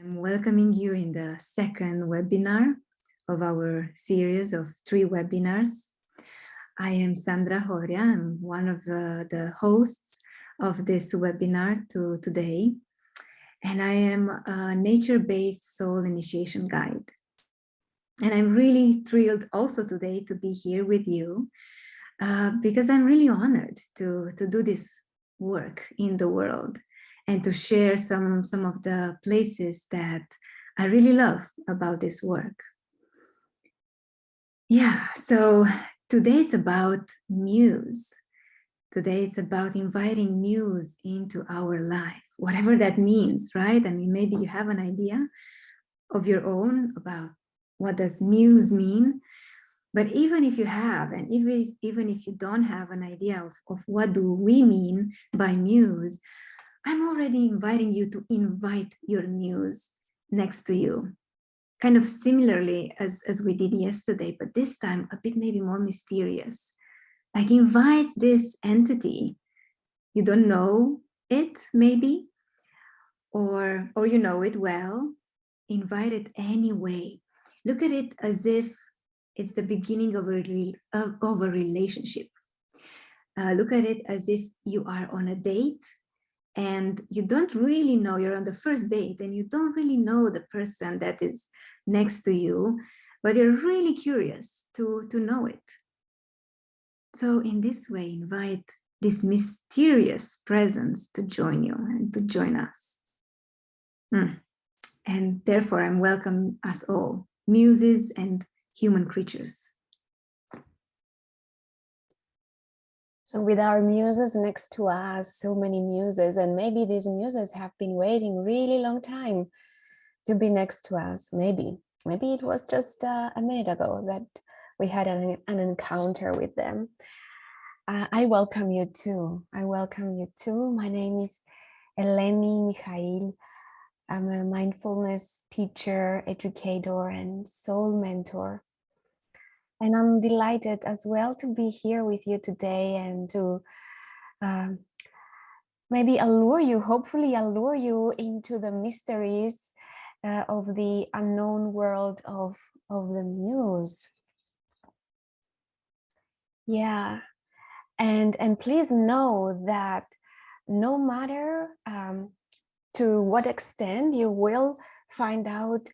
I'm welcoming you in the second webinar of our series of 3 webinars. I am Sandra Horea. I'm one of the hosts of this webinar today. And I am a nature-based soul initiation guide. And I'm really thrilled also today to be here with you because I'm really honored to do this work in the world and to share some of the places that I really love about this work. Yeah, so today it's about Muse. Today it's about inviting Muse into our life, whatever that means, right? I mean, maybe you have an idea of your own about what does Muse mean. But even if you have, and even if you don't have an idea of what do we mean by Muse, I'm already inviting you to invite your Muse next to you. Kind of similarly as we did yesterday, but this time a bit maybe more mysterious. Like invite this entity. You don't know it maybe, or you know it well. Invite it anyway. Look at it as if it's the beginning of a relationship. Look at it as if you are on a date and you don't really know, you're on the first date and you don't really know the person that is next to you, but you're really curious to know it. So in this way, invite this mysterious presence to join you and to join us. And therefore, I'm welcome us all, muses and human creatures. So with our muses next to us, so many muses, and maybe these muses have been waiting really long time to be next to us. Maybe it was just a minute ago that we had an encounter with them. I welcome you too. I welcome you too. My name is Eleni Michail. I'm a mindfulness teacher, educator, and soul mentor. And I'm delighted as well to be here with you today and to maybe hopefully allure you into the mysteries of the unknown world of the Muse. Yeah, and please know that no matter to what extent you will find out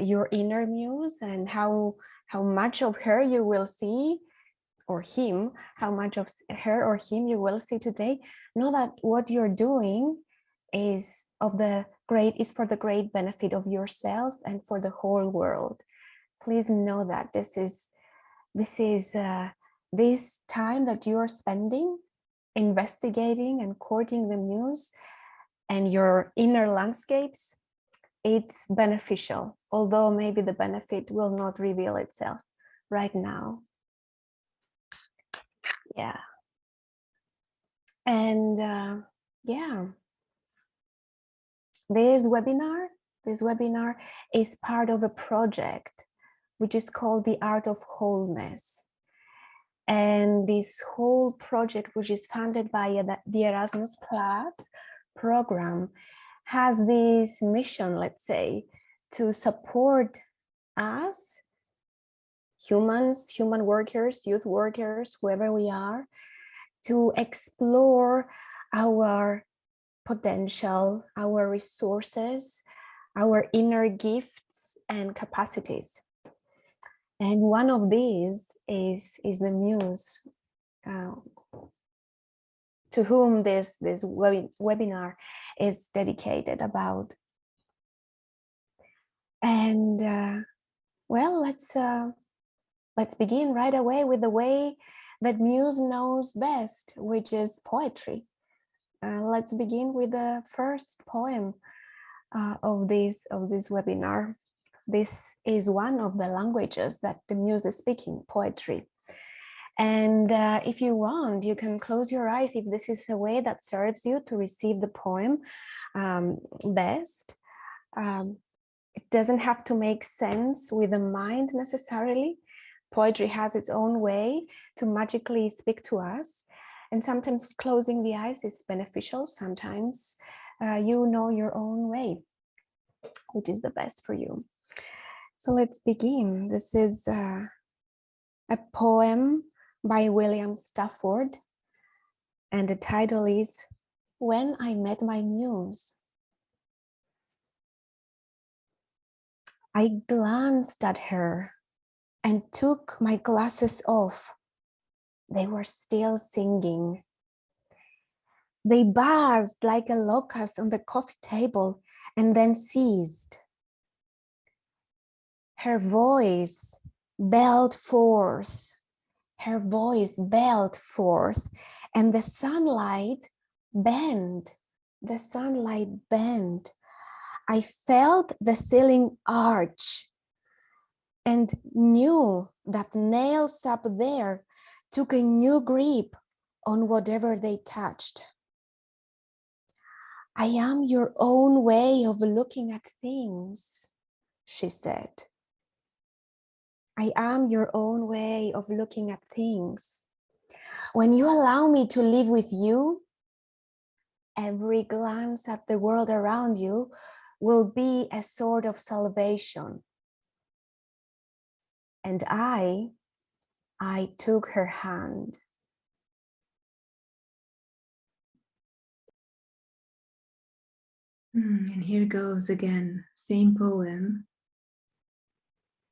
your inner Muse and how much of her you will see, or him, how much of her or him you will see today, know that what you're doing is for the great benefit of yourself and for the whole world. Please know that this time that you are spending investigating and courting the Muse and your inner landscapes, it's beneficial, although maybe the benefit will not reveal itself right now. Yeah. And yeah, this webinar is part of a project which is called the Art of Wholeness. And this whole project, which is funded by the Erasmus Plus program, has this mission, let's say, to support us, humans, human workers, youth workers, whoever we are, to explore our potential, our resources, our inner gifts and capacities. And one of these is the Muse, to whom this webinar is dedicated about. And well, let's begin right away with the way that Muse knows best, which is poetry. Let's begin with the first poem of this webinar. This is one of the languages that the Muse is speaking, poetry. And if you want, you can close your eyes if this is a way that serves you to receive the poem best. It doesn't have to make sense with the mind necessarily. Poetry has its own way to magically speak to us. And sometimes closing the eyes is beneficial. Sometimes you know your own way. which is the best for you. So let's begin. This is a poem by William Stafford, and the title is When I Met My Muse. I glanced at her and took my glasses off. They were still singing. They buzzed like a locust on the coffee table and then ceased. Her voice bellowed forth. Her voice bellowed forth, and the sunlight bent. The sunlight bent. I felt the ceiling arch and knew that nails up there took a new grip on whatever they touched. I am your own way of looking at things, she said. I am your own way of looking at things. When you allow me to live with you, every glance at the world around you will be a sort of salvation. And I took her hand. And here goes again, same poem,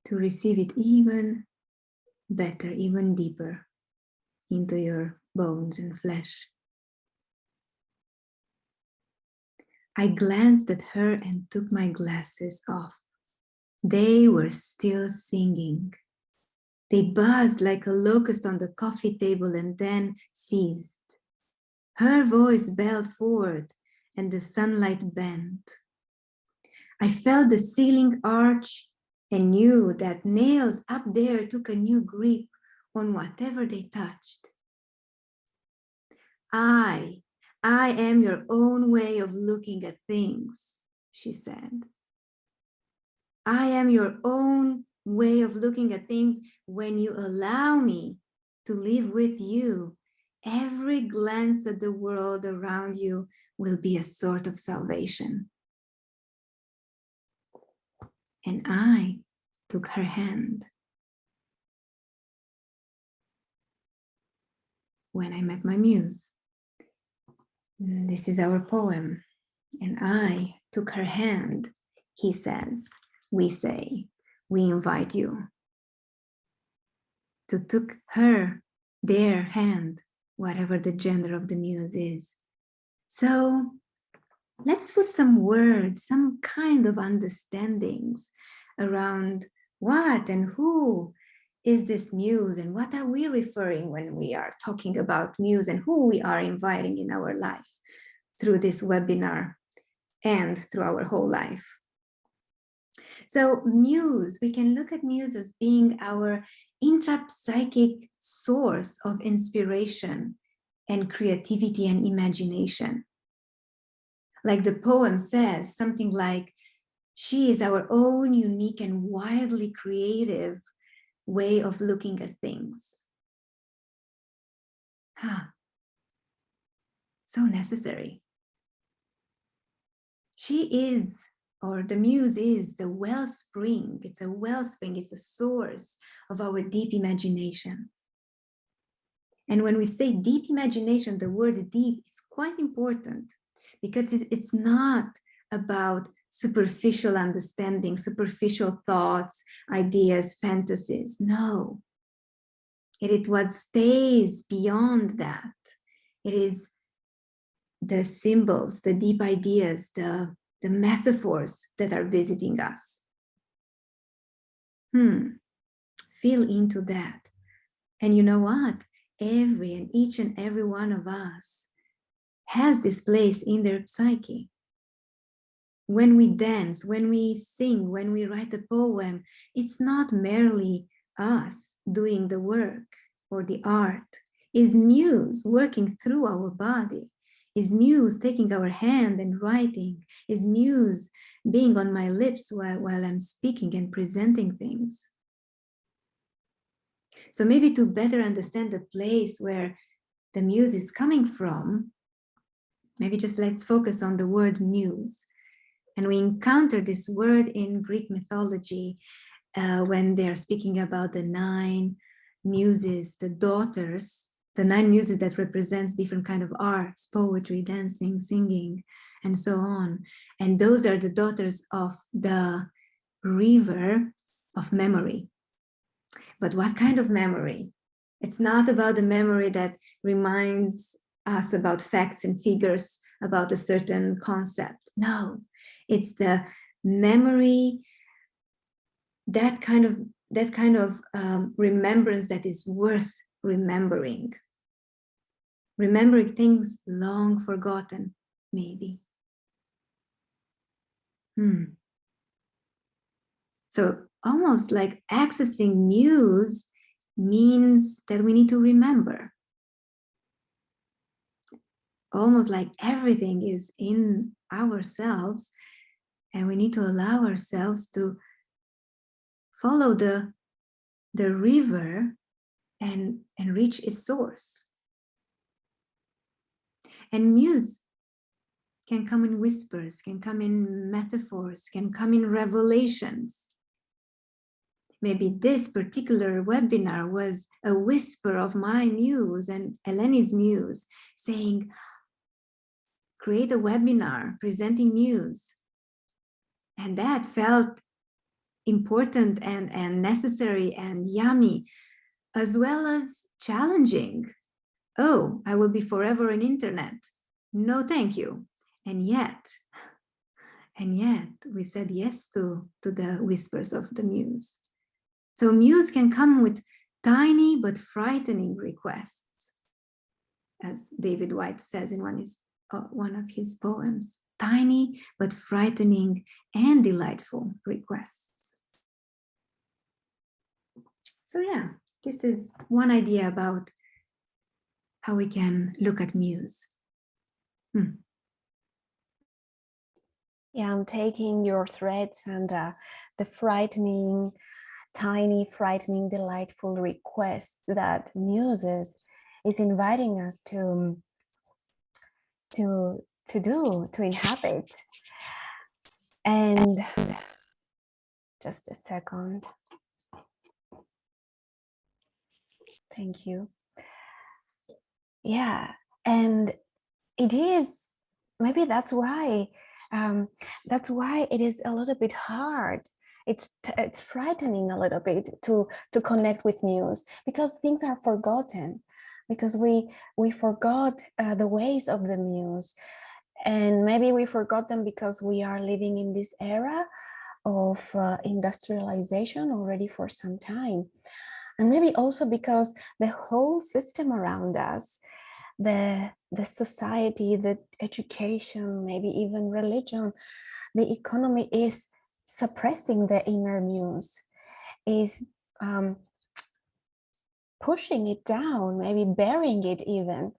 to receive it even better, even deeper into your bones and flesh. I glanced at her and took my glasses off. They were still singing. They buzzed like a locust on the coffee table and then ceased. Her voice bellowed forth and the sunlight bent. I felt the ceiling arch and knew that nails up there took a new grip on whatever they touched. I am your own way of looking at things, she said. I am your own way of looking at things. When you allow me to live with you, every glance at the world around you will be a sort of salvation. And I took her hand. When I met my muse. This is our poem. And I took her hand, he says, we say, we invite you to took her, their hand, whatever the gender of the muse is. So let's put some words, some kind of understandings around what and who is this muse and what are we referring when we are talking about muse and who we are inviting in our life through this webinar and through our whole life. So muse, we can look at muse as being our intrapsychic source of inspiration and creativity and imagination. Like the poem says, something like, she is our own unique and wildly creative way of looking at things. So necessary. She is, or the muse is, the wellspring. It's a wellspring, it's a source of our deep imagination. And when we say deep imagination, the word deep is quite important because it's not about superficial understanding, superficial thoughts, ideas, fantasies. No, it is what stays beyond that. It is the symbols, the deep ideas, the metaphors that are visiting us. Feel into that. And you know what? Every and each and every one of us has this place in their psyche. When we dance, when we sing, when we write a poem, it's not merely us doing the work or the art. It's muse working through our body. Is muse taking our hand and writing? Is muse being on my lips while I'm speaking and presenting things? So maybe to better understand the place where the muse is coming from, maybe just let's focus on the word muse And we encounter this word in Greek mythology when they're speaking about the 9 muses, the daughters, the 9 muses that represents different kind of arts, poetry, dancing, singing, and so on. And those are the daughters of the river of memory. But what kind of memory? It's not about the memory that reminds us about facts and figures about a certain concept. No, it's the memory, that kind of remembrance that is worth remembering. Remembering things long forgotten, maybe. So almost like accessing Muse means that we need to remember. Almost like everything is in ourselves, and we need to allow ourselves to follow the river and reach its source. And Muse can come in whispers, can come in metaphors, can come in revelations. Maybe this particular webinar was a whisper of my muse and Eleni's muse saying, create a webinar presenting Muse. And that felt important and necessary and yummy, as well as challenging. Oh, I will be forever on internet. No, thank you. And yet we said yes to the whispers of the Muse. So Muse can come with tiny but frightening requests, as David Whyte says in one of his poems, tiny but frightening and delightful requests. So yeah, this is one idea about how we can look at Muse. Yeah, I'm taking your threads and the frightening, tiny, frightening, delightful request that Muse is inviting us to inhabit. And just a second. Thank you. Yeah, and it is, maybe that's why it is a little bit hard. It's frightening a little bit to connect with Muse, because things are forgotten, because we forgot the ways of the Muse, and maybe we forgot them because we are living in this era of industrialization already for some time, and maybe also because the whole system around us, the society, the education, maybe even religion, the economy is suppressing the inner Muse, is pushing it down, maybe burying it even,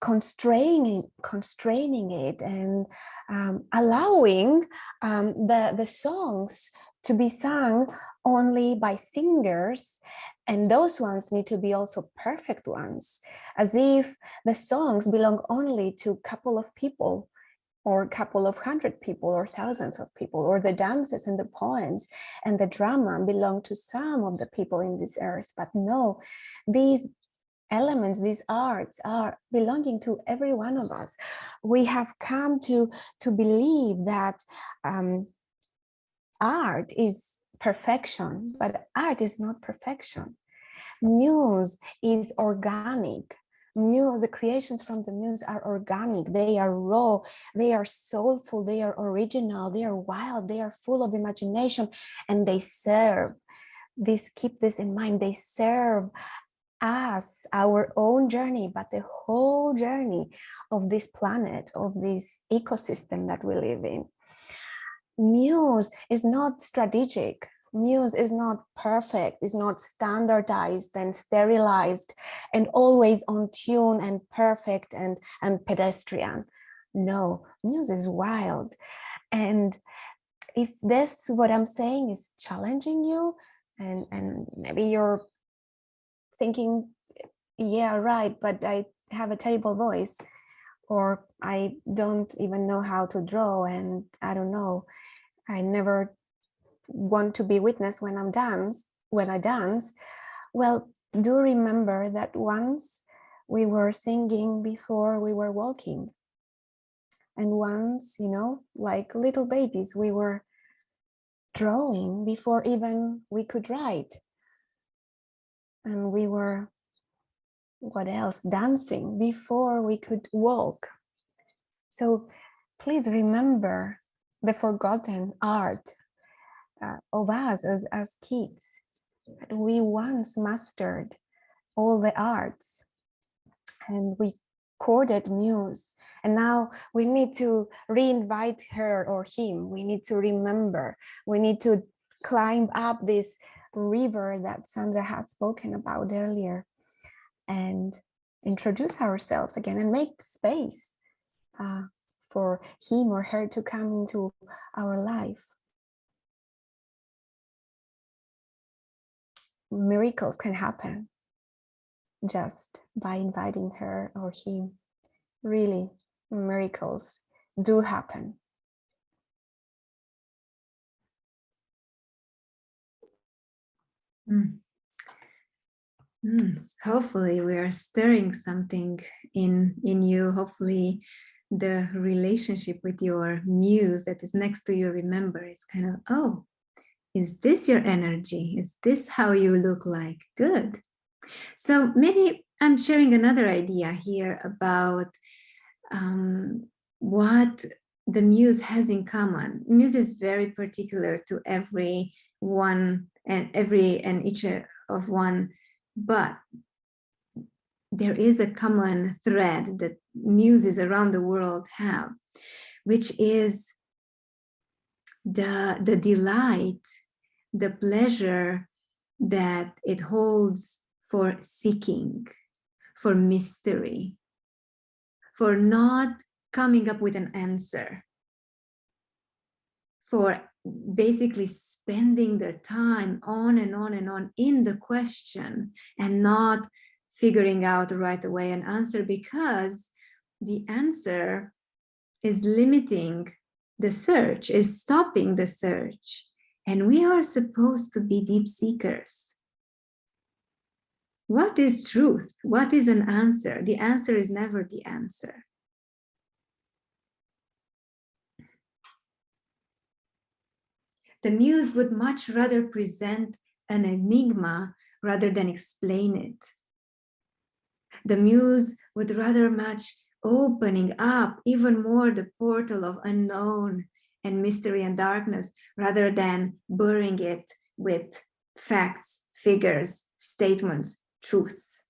constraining it, and allowing the songs to be sung only by singers, and those ones need to be also perfect ones, as if the songs belong only to a couple of people, or a couple of 100 people, or thousands of people, or the dances and the poems and the drama belong to some of the people in this earth. But no, these elements, these arts are belonging to every one of us. We have come to believe that art is perfection, but art is not perfection. Muse is organic. Muse, the creations from the Muse are organic. They are raw, they are soulful, they are original, they are wild, they are full of imagination, and they serve this, keep this in mind, they serve us, our own journey, but the whole journey of this planet, of this ecosystem that we live in. Muse is not strategic. Muse is not perfect, is not standardized and sterilized and always on tune and perfect and pedestrian. No, Muse is wild. And if this, what I'm saying, is challenging you, and maybe you're thinking, yeah, right, but I have a terrible voice, or I don't even know how to draw, and I don't know, I never want to be witness when I dance. Well, do remember that once we were singing before we were walking. And once, you know, like little babies, we were drawing before even we could write. And we were, what else? Dancing before we could walk. So please remember the forgotten art of us as kids. We once mastered all the arts and we courted Muse, and now we need to reinvite her or him. We need to remember, we need to climb up this river that Sandra has spoken about earlier and introduce ourselves again and make space for him or her to come into our life. Miracles can happen just by inviting her or him. Really, miracles do happen. Hopefully we are stirring something in you. Hopefully the relationship with your muse that is next to you, remember, it's kind of, oh, is this your energy? Is this how you look like? Good. So maybe I'm sharing another idea here about what the muse has in common. Muse is very particular to every one and each of one, but there is a common thread that muses around the world have, which is the delight, the pleasure that it holds for seeking, for mystery, for not coming up with an answer, for basically spending their time on and on and on in the question and not figuring out right away an answer, because the answer is limiting the search, is stopping the search. And we are supposed to be deep seekers. What is truth? What is an answer? The answer is never the answer. The muse would much rather present an enigma rather than explain it. The muse would rather much opening up even more the portal of unknown and mystery and darkness rather than burying it with facts, figures, statements, truths.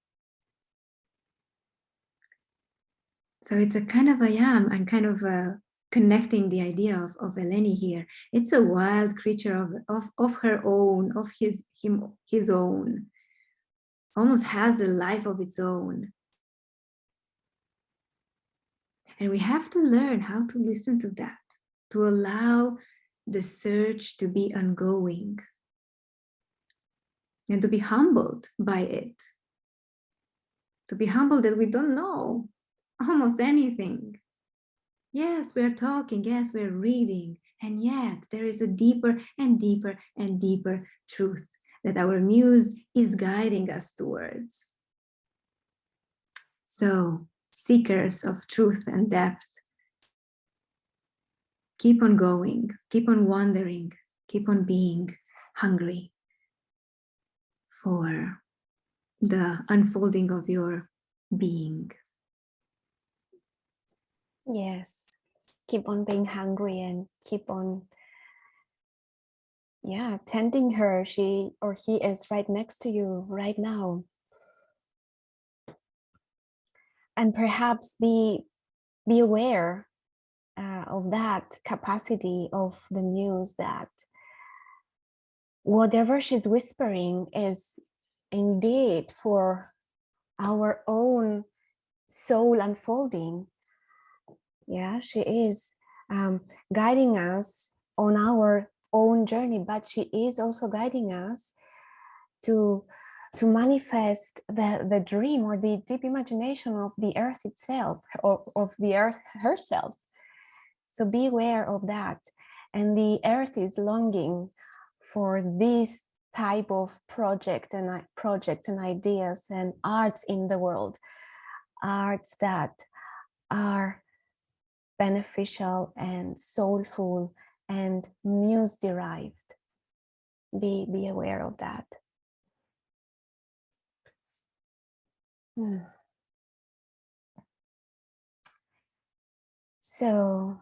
So it's a kind of I'm kind of connecting the idea of Eleni here. It's a wild creature of her own, of his own, almost has a life of its own. And we have to learn how to listen to that, to allow the search to be ongoing and to be humbled by it, to be humbled that we don't know almost anything. Yes, we're talking, yes, we're reading, and yet there is a deeper and deeper and deeper truth that our muse is guiding us towards. So, seekers of truth and depth, keep on going, keep on wandering, keep on being hungry for the unfolding of your being. Yes, keep on being hungry and keep on, tending her. She or he is right next to you right now. And perhaps be aware of that capacity of the muse, that whatever she's whispering is indeed for our own soul unfolding. Yeah, she is guiding us on our own journey, but she is also guiding us to to manifest the dream or the deep imagination of the earth itself, or of the earth herself. So be aware of that. And the earth is longing for this type of projects and ideas and arts in the world, arts that are beneficial and soulful and muse derived. Be aware of that. So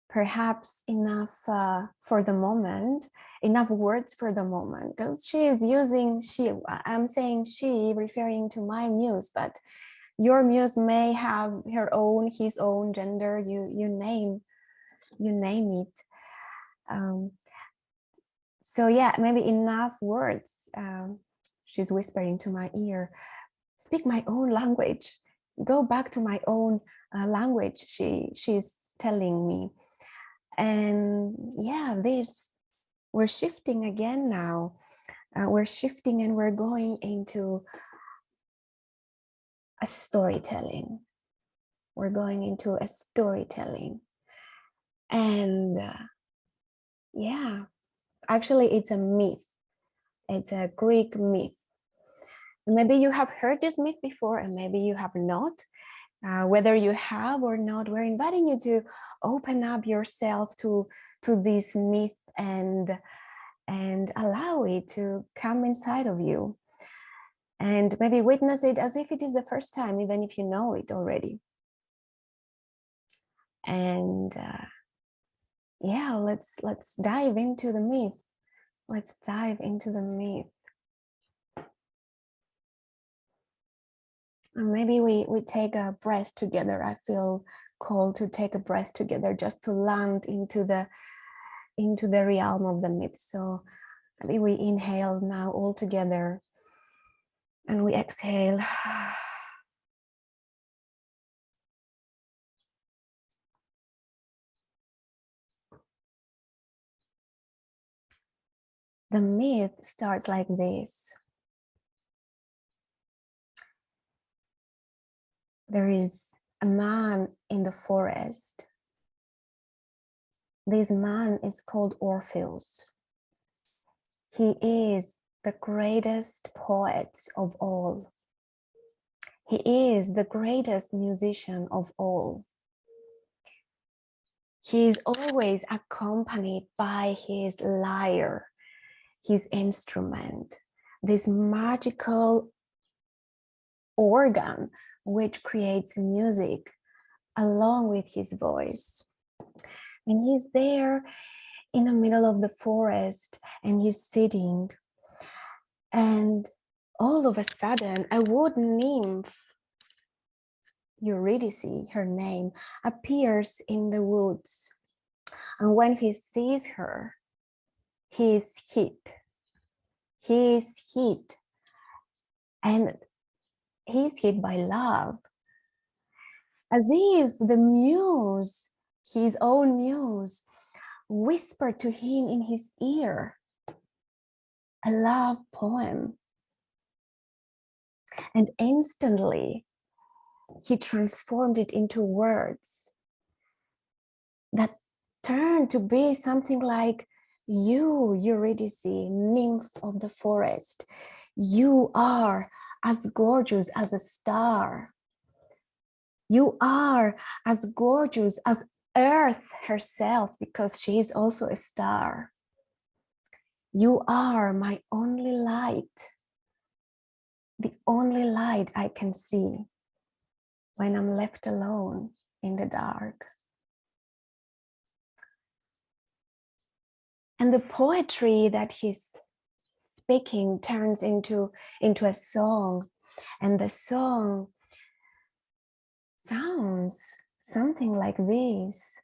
perhaps enough for the moment, enough words for the moment, because she is using she, I'm saying she, referring to my muse, but your muse may have her own, his own gender, you name it. So yeah, maybe enough words. She's whispering to my ear, speak my own language, go back to my own language, she's telling me. And yeah, we're shifting again now. We're shifting and we're going into a storytelling. We're going into a storytelling. And yeah, actually it's a myth. It's a Greek myth. Maybe you have heard this myth before and maybe you have not. Whether you have or not, we're inviting you to open up yourself to this myth and allow it to come inside of you, and maybe witness it as if it is the first time, even if you know it already. And yeah, let's dive into the myth. Let's dive into the myth. And maybe we take a breath together. I feel called to take a breath together, just to land into the realm of the myth. So maybe we inhale now all together and we exhale. The myth starts like this. There is a man in the forest. This man is called Orpheus. He is the greatest poet of all. He is the greatest musician of all. He is always accompanied by his lyre, his instrument, this magical organ which creates music along with his voice. And he's there in the middle of the forest and he's sitting, and all of a sudden a wood nymph, Eurydice, her name, appears in the woods. And when he sees her, he is hit. He is hit. And he's hit by love. As if the muse, his own muse, whispered to him in his ear a love poem. And instantly, he transformed it into words that turned to be something like, you, Eurydice, nymph of the forest, you are as gorgeous as a star. You are as gorgeous as Earth herself, because she is also a star. You are my only light, the only light I can see when I'm left alone in the dark. And the poetry that he's speaking turns into a song, and the song sounds something like this.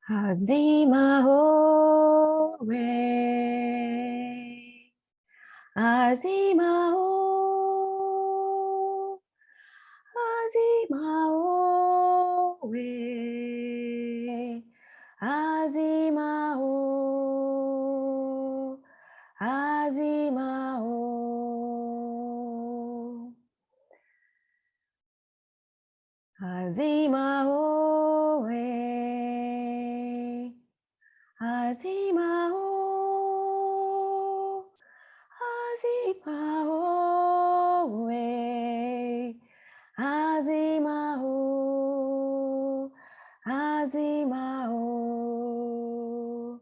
Azima owe, Azima owe, Azima owe, Azima owe. Azima oe, azima o, azima oe, azima o, azima o.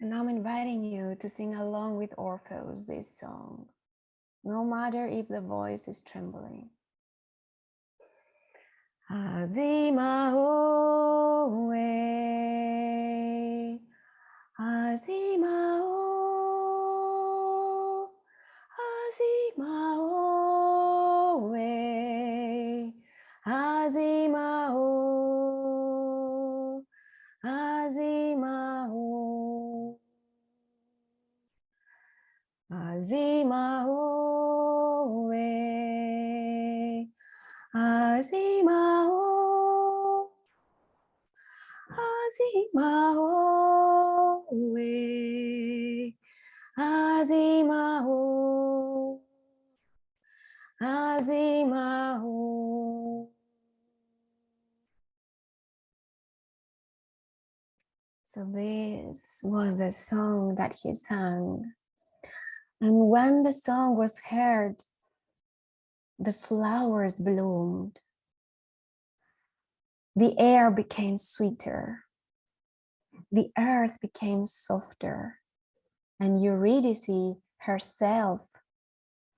And I'm inviting you to sing along with Orpheus this song, no matter if the voice is trembling. Azima oe, azima o, azima oe, azima o, azima o, azima oe, azima o. Azima oe, azima o, azima o. So this was the song that he sang. And when the song was heard, the flowers bloomed. The air became sweeter. The earth became softer. And Eurydice herself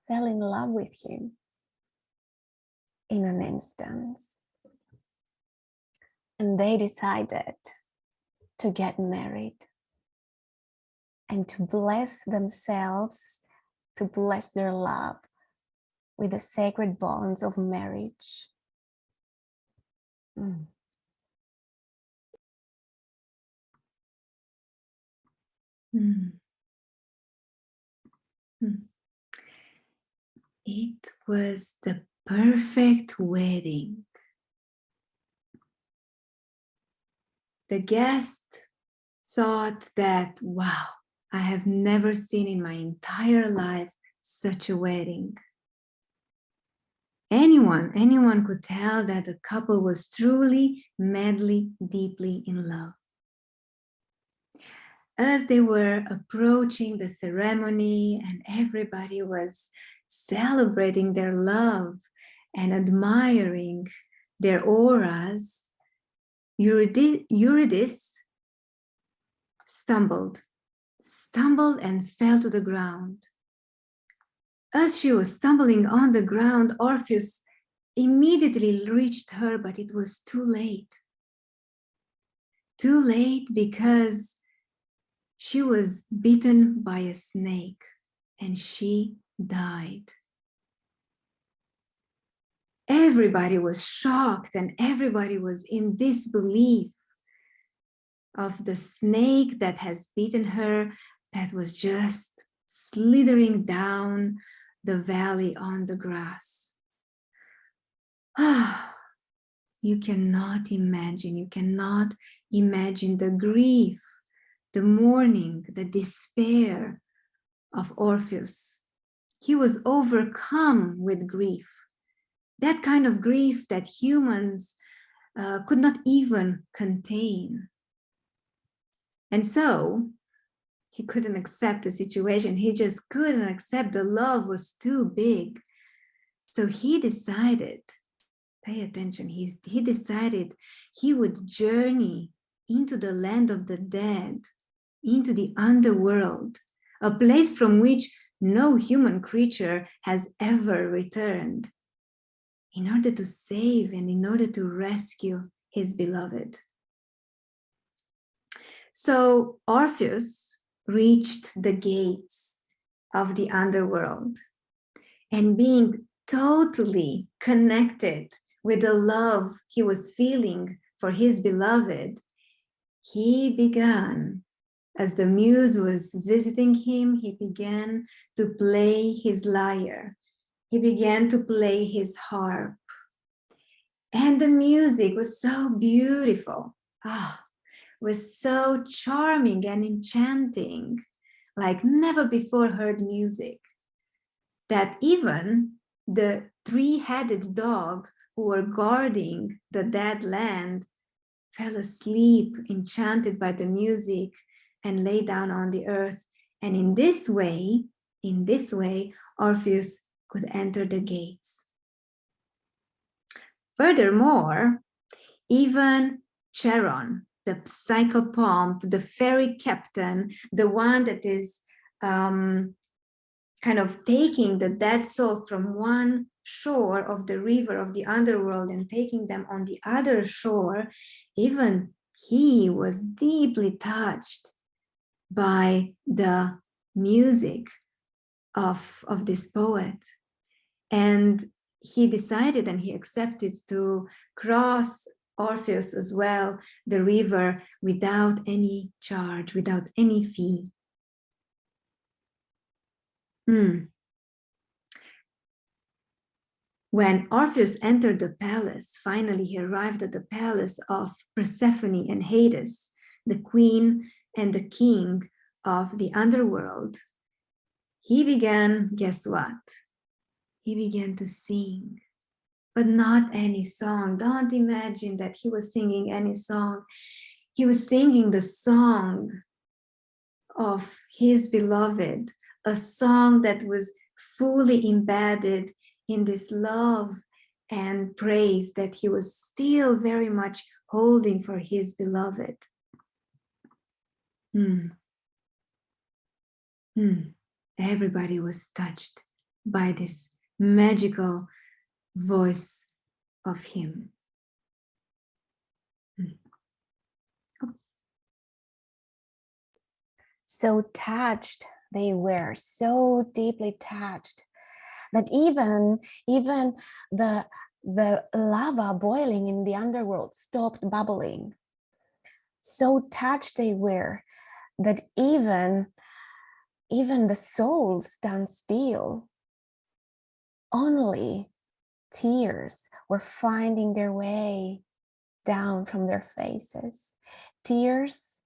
fell in love with him in an instant. And they decided to get married and to bless themselves, to bless their love with the sacred bonds of marriage. Mm. Mm. Mm. It was the perfect wedding. The guest thought that, wow, I have never seen in my entire life such a wedding. Anyone could tell that the couple was truly, madly, deeply in love. As they were approaching the ceremony and everybody was celebrating their love and admiring their auras, Eurydice stumbled and fell to the ground. As she was stumbling on the ground, Orpheus immediately reached her, but it was too late. Too late because she was bitten by a snake and she died. Everybody was shocked and everybody was in disbelief of the snake that has bitten her, that was just slithering down the valley on the grass. You cannot imagine the grief, the mourning, the despair of Orpheus. He was overcome with grief, that kind of grief that humans could not even contain. And so he couldn't accept the situation. He just couldn't accept the love was too big. So he decided, pay attention, he decided he would journey into the land of the dead, into the underworld, a place from which no human creature has ever returned, in order to save and in order to rescue his beloved. So Orpheus reached the gates of the underworld, and being totally connected with the love he was feeling for his beloved, he began, as the muse was visiting him, he began to play his lyre. He began to play his harp. And the music was so beautiful. Was so charming and enchanting, like never before heard music, that even the three-headed dog who were guarding the dead land fell asleep, enchanted by the music, and lay down on the earth. And in this way, Orpheus could enter the gates. Furthermore, even Charon, the psychopomp, the fairy captain, the one that is kind of taking the dead souls from one shore of the river of the underworld and taking them on the other shore, even he was deeply touched by the music of this poet. And he decided and he accepted to cross Orpheus as well, the river, without any charge, without any fee. When Orpheus entered the palace, finally he arrived at the palace of Persephone and Hades, the queen and the king of the underworld. He began, guess what? He began to sing, but not any song. Don't imagine that he was singing any song. He was singing the song of his beloved, a song that was fully embedded in this love and praise that he was still very much holding for his beloved. Everybody was touched by this magical voice of him. So touched they were, so deeply touched, that even the lava boiling in the underworld stopped bubbling. So touched they were that even the soul stand still. Only tears were finding their way down from their faces. Tears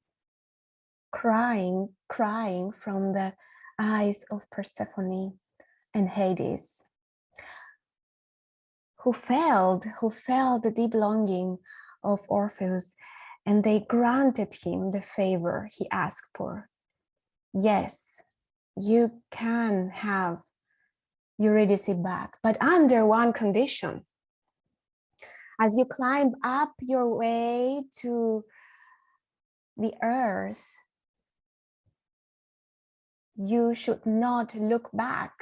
crying from the eyes of Persephone and Hades, who felt the deep longing of Orpheus, and they granted him the favor he asked for. Yes, you can have Eurydice back, but under one condition. As you climb up your way to the earth, you should not look back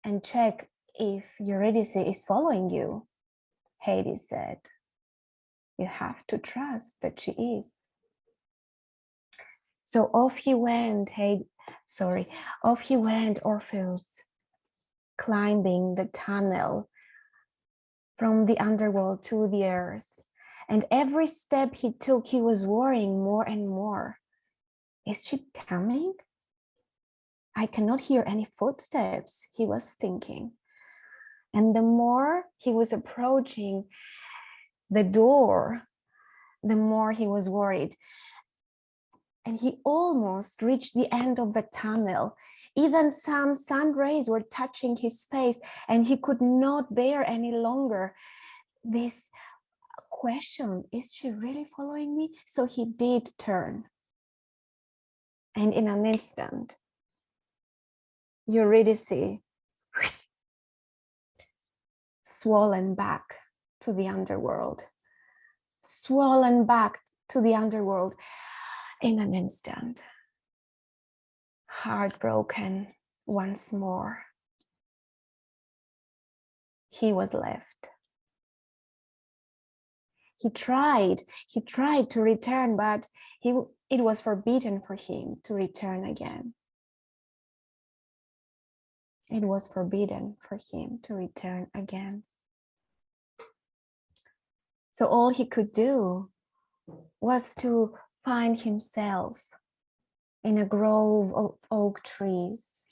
and check if Eurydice is following you. Hades said, you have to trust that she is. So off he went, Orpheus, climbing the tunnel from the underworld to the earth. And every step he took, he was worrying more and more. Is she coming? I cannot hear any footsteps, he was thinking. And the more he was approaching the door, the more he was worried. And he almost reached the end of the tunnel. Even some sun rays were touching his face, and he could not bear any longer this question, is she really following me? So he did turn. And in an instant, Eurydice swollen back to the underworld, in an instant, heartbroken once more. He was left. He tried to return, but it was forbidden for him to return again. It was forbidden for him to return again. So all he could do was to find himself in a grove of oak trees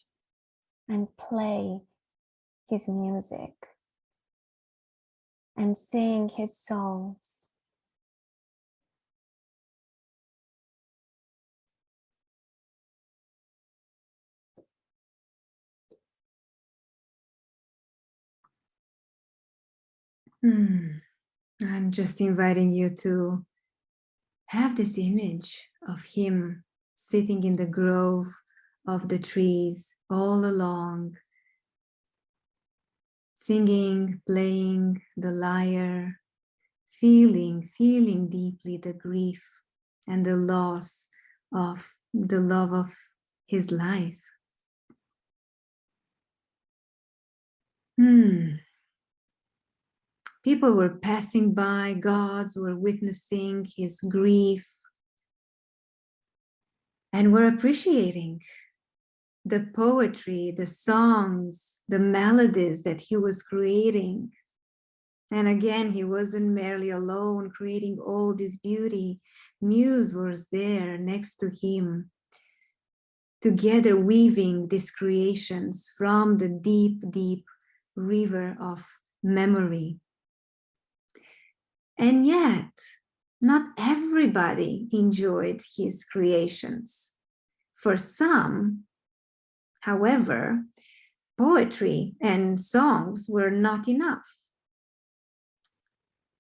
and play his music and sing his songs. I'm just inviting you to have this image of him sitting in the grove of the trees all along, singing, playing the lyre, feeling deeply the grief and the loss of the love of his life. People were passing by, gods were witnessing his grief and were appreciating the poetry, the songs, the melodies that he was creating. And again, he wasn't merely alone creating all this beauty. Muse was there next to him, together weaving these creations from the deep, deep river of memory. And yet, not everybody enjoyed his creations. For some, however, poetry and songs were not enough.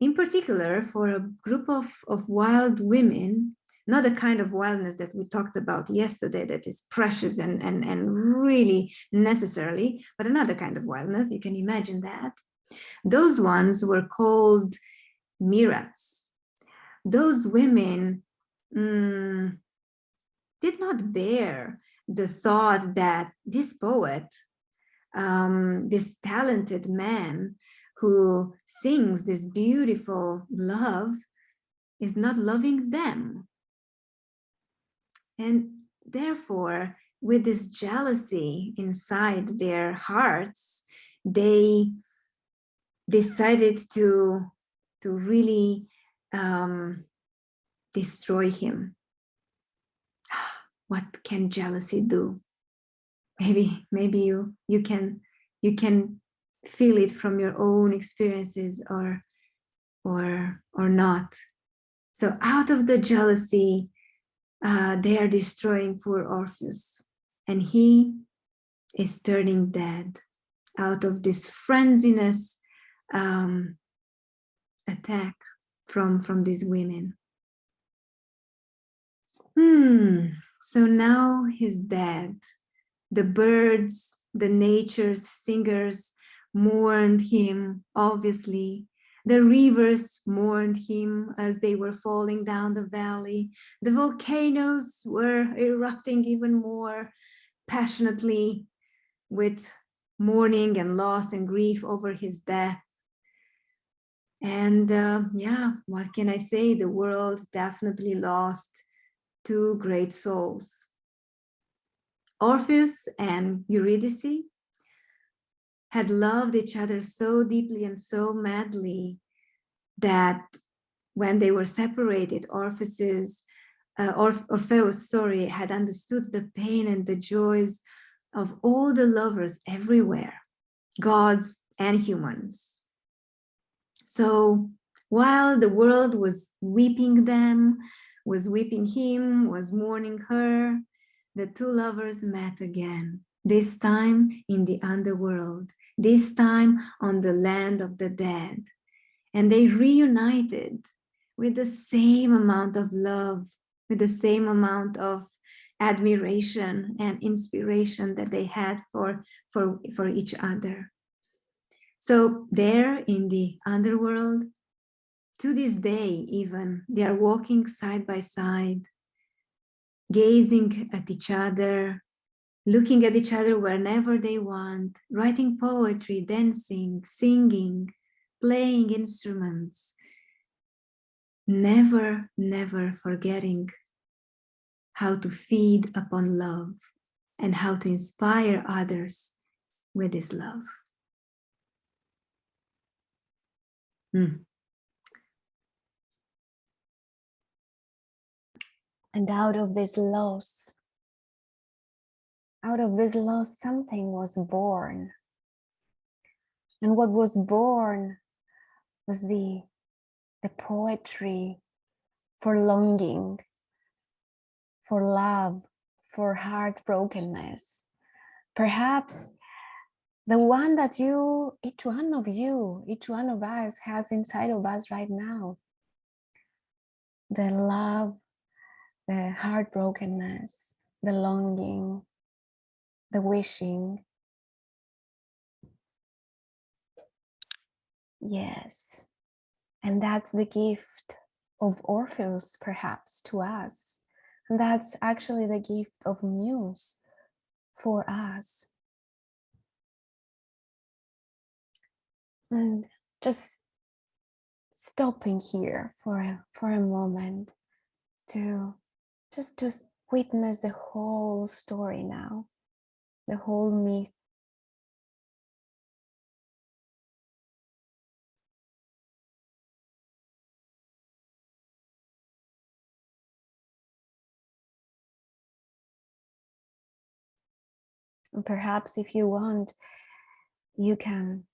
In particular, for a group of wild women, not the kind of wildness that we talked about yesterday that is precious and really necessarily, but another kind of wildness, you can imagine that. Those ones were called Miras. Those women did not bear the thought that this poet, this talented man who sings this beautiful love, is not loving them. And therefore, with this jealousy inside their hearts, they decided to really destroy him. What can jealousy do? Maybe you can feel it from your own experiences or not. So out of the jealousy, they are destroying poor Orpheus, and he is turning dead out of this frenziness attack from these women. So now he's dead. The birds, the nature's singers mourned him, obviously. The rivers mourned him as they were falling down the valley. The volcanoes were erupting even more passionately with mourning and loss and grief over his death. And yeah, what can I say? The world definitely lost two great souls. Orpheus and Eurydice had loved each other so deeply and so madly that when they were separated, Orpheus had understood the pain and the joys of all the lovers everywhere, gods and humans. So while the world was weeping them, was weeping him, was mourning her, the two lovers met again, this time in the underworld, this time on the land of the dead. And they reunited with the same amount of love, with the same amount of admiration and inspiration that they had for each other. So there in the underworld, to this day even, they are walking side by side, gazing at each other, looking at each other whenever they want, writing poetry, dancing, singing, playing instruments, never, never forgetting how to feed upon love and how to inspire others with this love. And out of this loss, something was born. And what was born was the poetry for longing, for love, for heartbrokenness. Perhaps the one that each one of us has inside of us right now. The love, the heartbrokenness, the longing, the wishing. Yes. And that's the gift of Orpheus, perhaps, to us. And that's actually the gift of Muse for us. And just stopping here for a moment to just witness the whole story now, the whole myth. And perhaps if you want, you can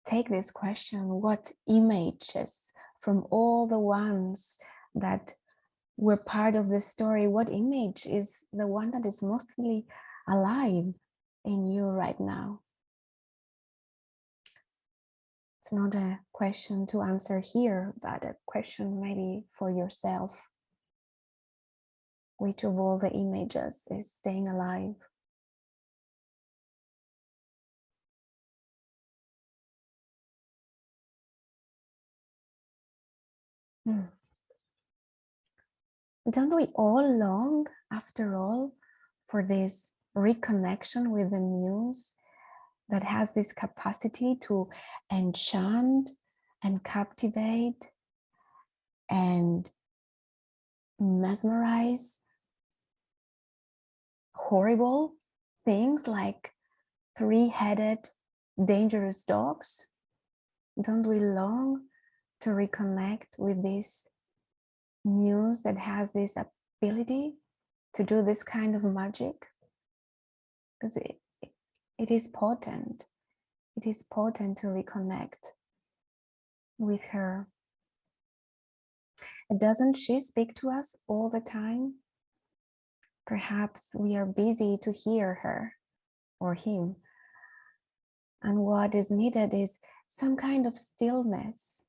take this question: what images from all the ones that were part of the story, what image is the one that is mostly alive in you right now? It's not a question to answer here, but a question maybe for yourself. Which of all the images is staying alive? Don't we all long, after all, for this reconnection with the muse that has this capacity to enchant and captivate and mesmerize horrible things like three-headed dangerous dogs? Don't we long to reconnect with this muse that has this ability to do this kind of magic? Because it is potent. It is potent to reconnect with her. And doesn't she speak to us all the time? Perhaps we are busy to hear her or him. And what is needed is some kind of stillness,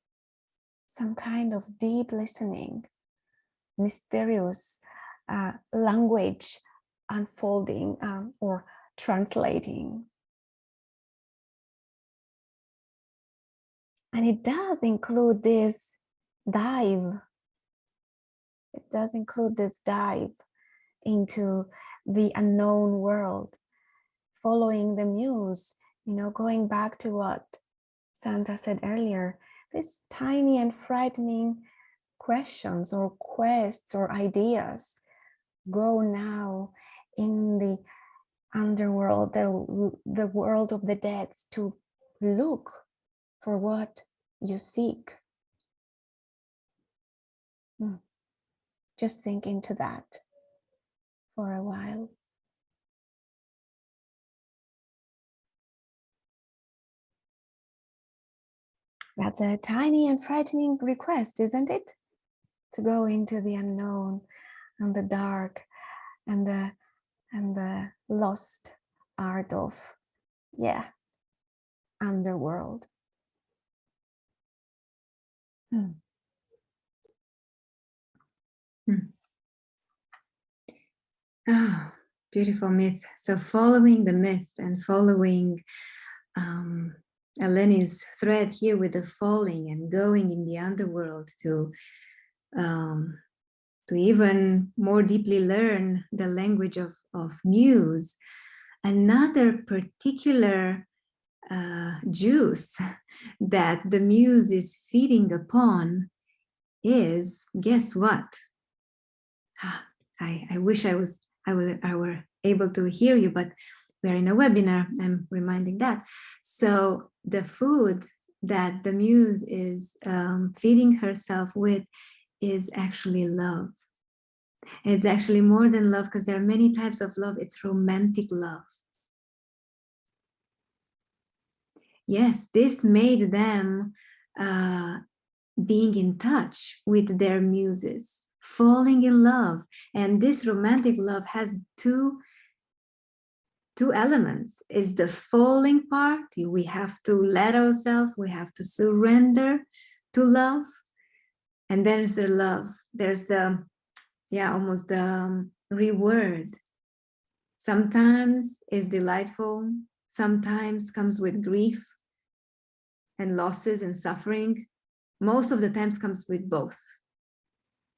some kind of deep listening, mysterious language unfolding or translating. And it does include this dive. It does include this dive into the unknown world, following the muse, going back to what Sandra said earlier, these tiny and frightening questions or quests or ideas. Go now in the underworld, the world of the dead, to look for what you seek. Just sink into that for a while. That's a tiny and frightening request, isn't it? To go into the unknown and the dark and the lost art of, underworld. Oh, beautiful myth. So following the myth and following Eleni's thread here with the falling and going in the underworld to even more deeply learn the language of Muse, another particular juice that the Muse is feeding upon is, guess what? I wish I were able to hear you, but we're in a webinar. I'm reminding that. So the food that the Muse is feeding herself with is actually love. It's actually more than love, because there are many types of love. It's romantic love. Yes, this made them being in touch with their muses, falling in love. And this romantic love has two two elements is the falling part. We have to let ourselves, we have to surrender to love. And then is the love. There's the, almost the reward. Sometimes is delightful, sometimes comes with grief and losses and suffering. Most of the times comes with both.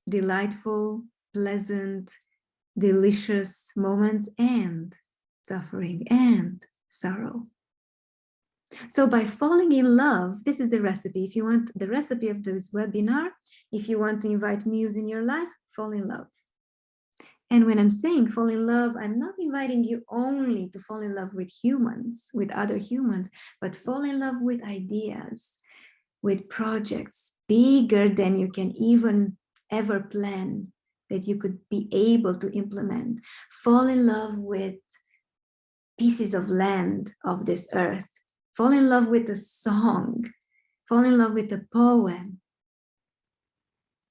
Delightful, pleasant, delicious moments and suffering and sorrow. So by falling in love, this is the recipe. If you want the recipe of this webinar, if you want to invite Muse in your life, fall in love. And when I'm saying fall in love, I'm not inviting you only to fall in love with humans, with other humans, but fall in love with ideas, with projects bigger than you can even ever plan, that you could be able to implement. Fall in love with pieces of land of this earth. Fall in love with a song. Fall in love with a poem.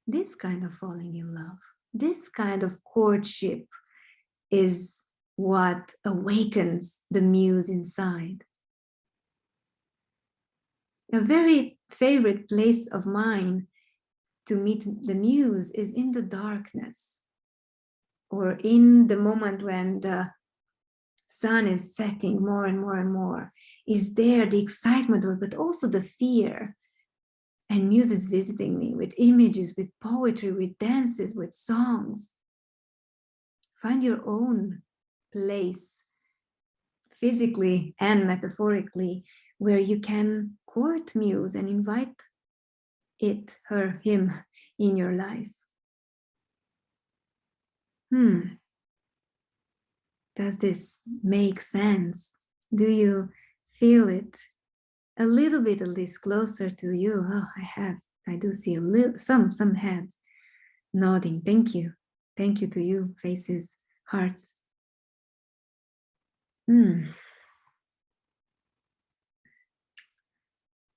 This kind of falling in love, this kind of courtship is what awakens the muse inside. A very favorite place of mine to meet the muse is in the darkness, or in the moment when the sun is setting more and more and more. Is there the excitement, but also the fear? And Muse is visiting me with images, with poetry, with dances, with songs. Find your own place, physically and metaphorically, where you can court Muse and invite it, her, him in your life. Does this make sense? Do you feel it a little bit at least closer to you? Oh, I do see a little, some heads nodding. Thank you to you, faces, hearts.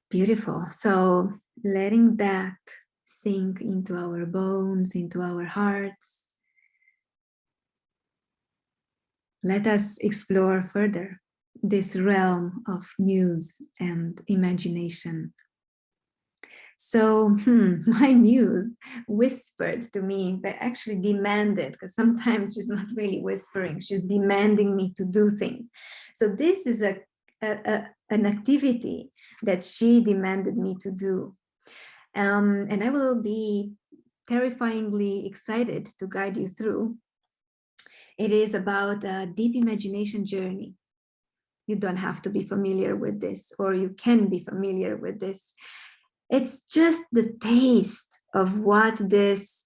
Beautiful. So letting that sink into our bones, into our hearts. Let us explore further this realm of muse and imagination. So my muse whispered to me, but actually demanded, because sometimes she's not really whispering, she's demanding me to do things. So this is an activity that she demanded me to do. And I will be terrifyingly excited to guide you through. It is about a deep imagination journey. You don't have to be familiar with this, or you can be familiar with this. It's just the taste of what this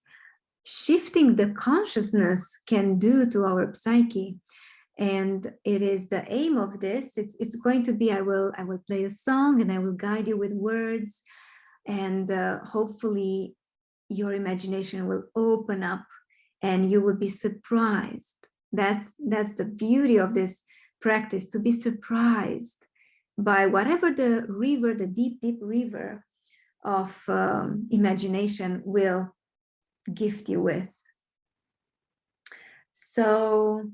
shifting the consciousness can do to our psyche. And it is the aim of this. It's going to be, I will play a song and I will guide you with words, and hopefully your imagination will open up and you will be surprised. That's the beauty of this practice, to be surprised by whatever the river, the deep river of imagination will gift you with. So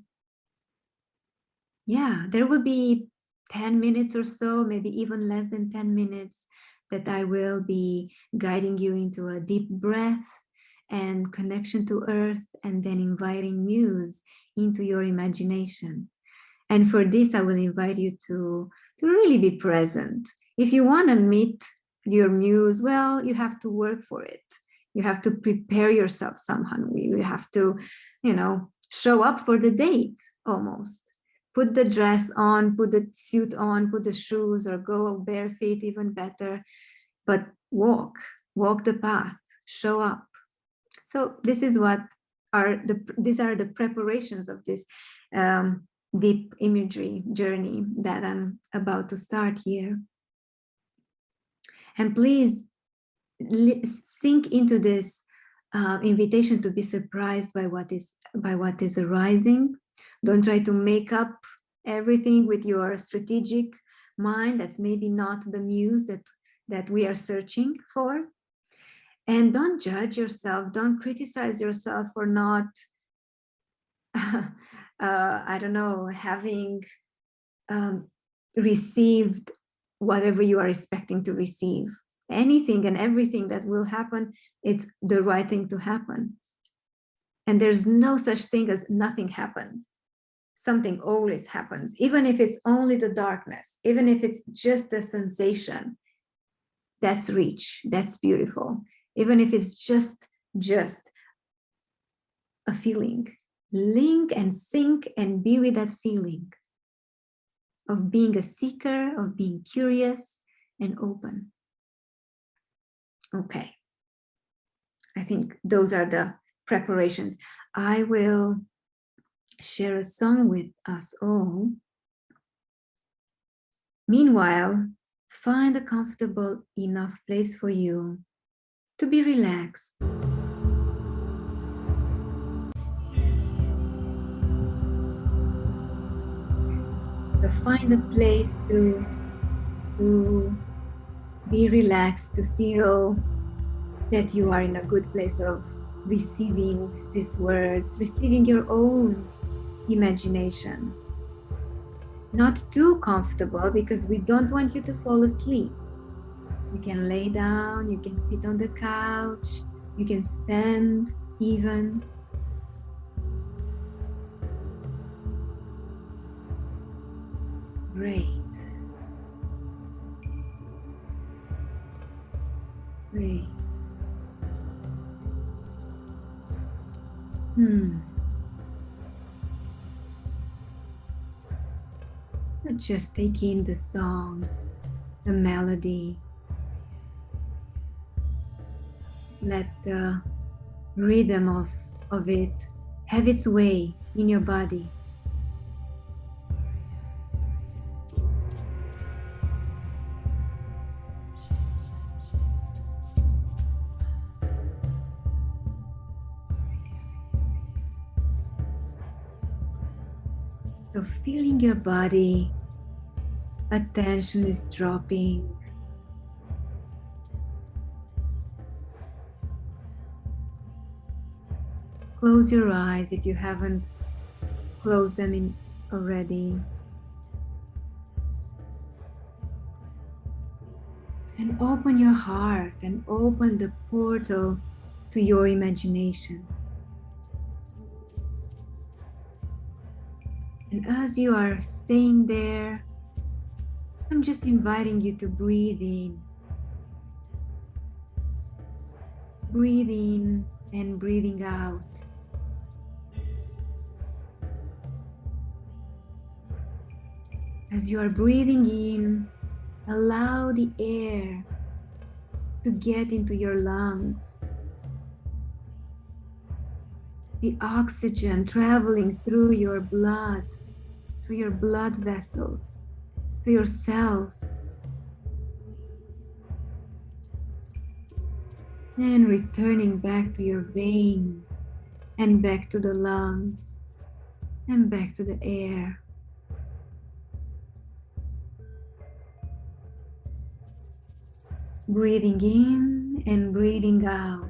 yeah, there will be 10 minutes or so, maybe even less than 10 minutes, that I will be guiding you into a deep breath and connection to earth, and then inviting Muse into your imagination. And for this, I will invite you to really be present. If you want to meet your muse, well, you have to work for it. You have to prepare yourself somehow. You have to, show up for the date almost. Put the dress on, put the suit on, put the shoes, or go bare feet, even better. But walk the path, show up. So this is what these are the preparations of this deep imagery journey that I'm about to start here. And please sink into this invitation to be surprised by what is arising. Don't try to make up everything with your strategic mind. That's maybe not the muse that we are searching for. And don't judge yourself. Don't criticize yourself for not I don't know, having received whatever you are expecting to receive. Anything and everything that will happen, it's the right thing to happen. And there's no such thing as nothing happens. Something always happens, even if it's only the darkness, even if it's just a sensation. That's rich, that's beautiful. Even if it's just a feeling. Link and sync and be with that feeling of being a seeker, of being curious and open. Okay. I think those are the preparations. I will share a song with us all. Meanwhile, find a comfortable enough place for you to be relaxed. So find a place to be relaxed, to feel that you are in a good place of receiving these words, receiving your own imagination. Not too comfortable, because we don't want you to fall asleep. You can lay down, you can sit on the couch, you can stand even. Great. Great. Just take in the song, the melody. Just let the rhythm of it have its way in your body. So feeling your body, attention is dropping. Close your eyes if you haven't closed them in already. And open your heart and open the portal to your imagination. And as you are staying there, I'm just inviting you to breathe in. Breathe in and breathing out. As you are breathing in, allow the air to get into your lungs. The oxygen traveling through your blood vessels, to your cells. And returning back to your veins, and back to the lungs, and back to the air. Breathing in and breathing out.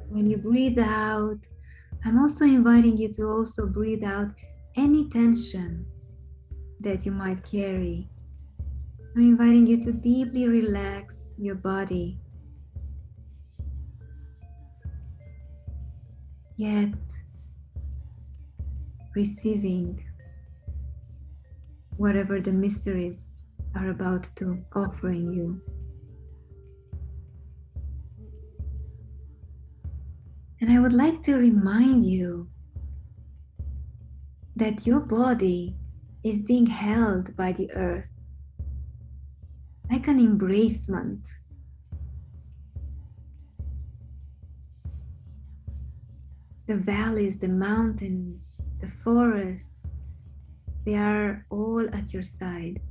When you breathe out, I'm also inviting you to also breathe out any tension that you might carry. I'm inviting you to deeply relax your body. Yet receiving whatever the mysteries are about to offering you. And I would like to remind you that your body is being held by the earth like an embracement. The valleys, the mountains, the forests, they are all at your side.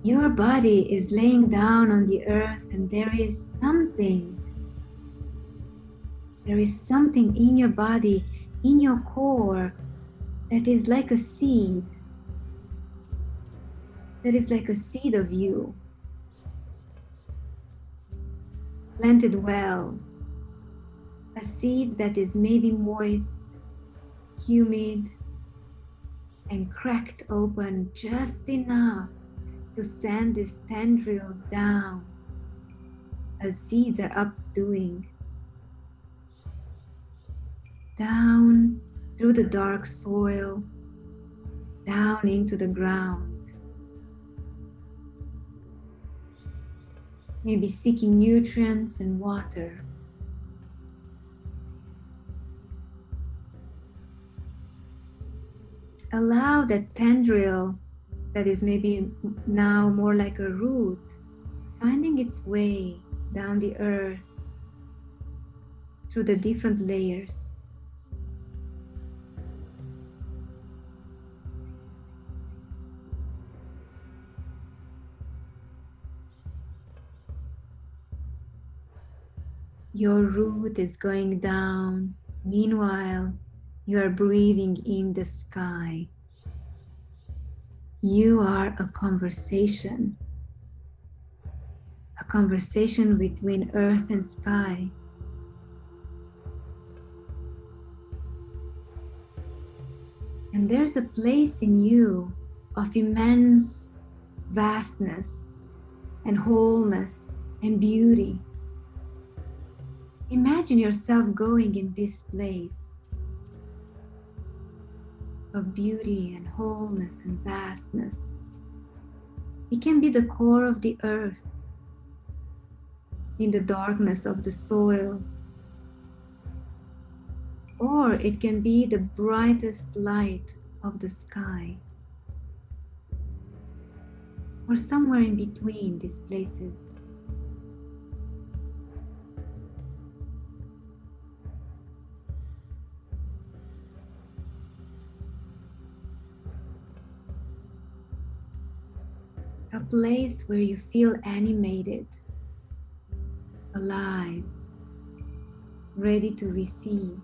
Your body is laying down on the earth, and there is something in your body, in your core, that is like a seed, that is like a seed of you, planted well, a seed that is maybe moist, humid, and cracked open just enough to send these tendrils down as seeds are updoing, down through the dark soil, down into the ground, maybe seeking nutrients and water. Allow that tendril that is maybe now more like a root, finding its way down the earth through the different layers. Your root is going down. Meanwhile, you are breathing in the sky. You are a conversation between earth and sky. And there's a place in you of immense vastness and wholeness and beauty. Imagine yourself going in this place of beauty and wholeness and vastness. It can be the core of the earth, in the darkness of the soil, or it can be the brightest light of the sky, or somewhere in between these places. A place where you feel animated, alive, ready to receive.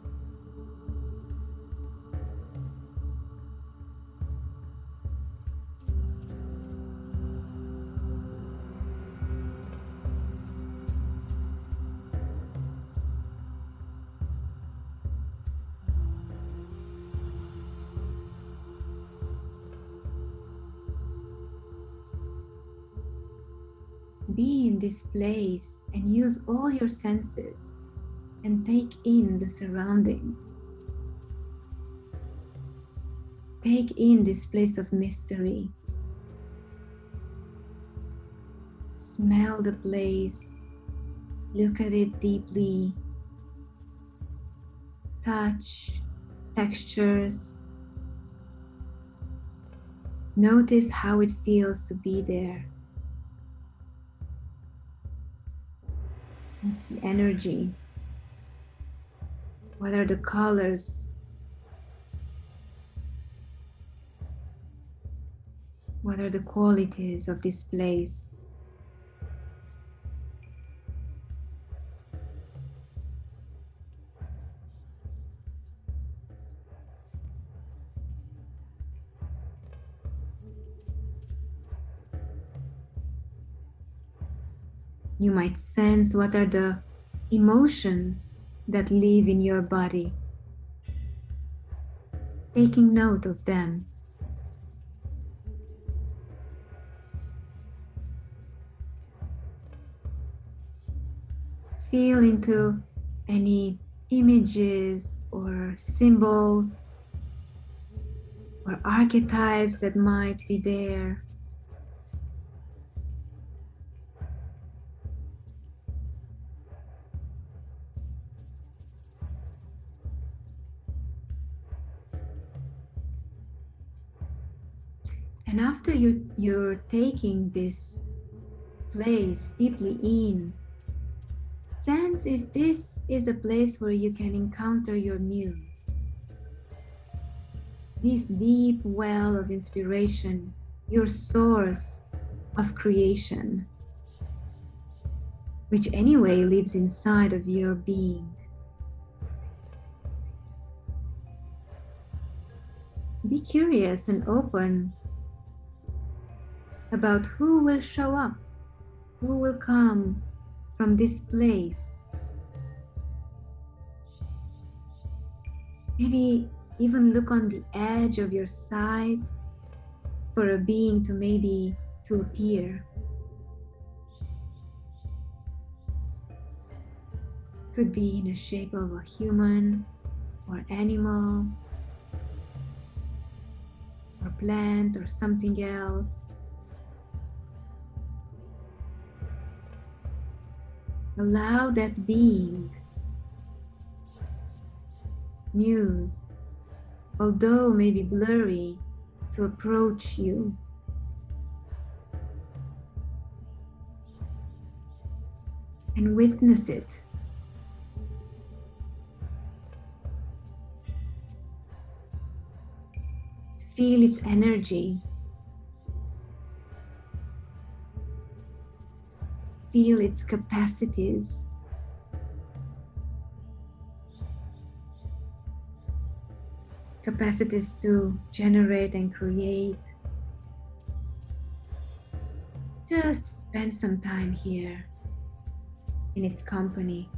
Be in this place and use all your senses and take in the surroundings. Take in this place of mystery. Smell the place, look at it deeply, touch textures. Notice how it feels to be there. What's the energy? What are the colors? What are the qualities of this place? You might sense what are the emotions that live in your body. Taking note of them. Feel into any images or symbols or archetypes that might be there. And after you're taking this place deeply in, sense if this is a place where you can encounter your muse. This deep well of inspiration, your source of creation, which anyway lives inside of your being. be curious and open about who will show up, who will come from this place. Maybe even look on the edge of your sight for a being to appear. Could be in the shape of a human or animal or plant or something else. Allow that being, Muse, although maybe blurry, to approach you. And witness it. Feel its energy. Feel its capacities. Capacities to generate and create. Just spend some time here in its company.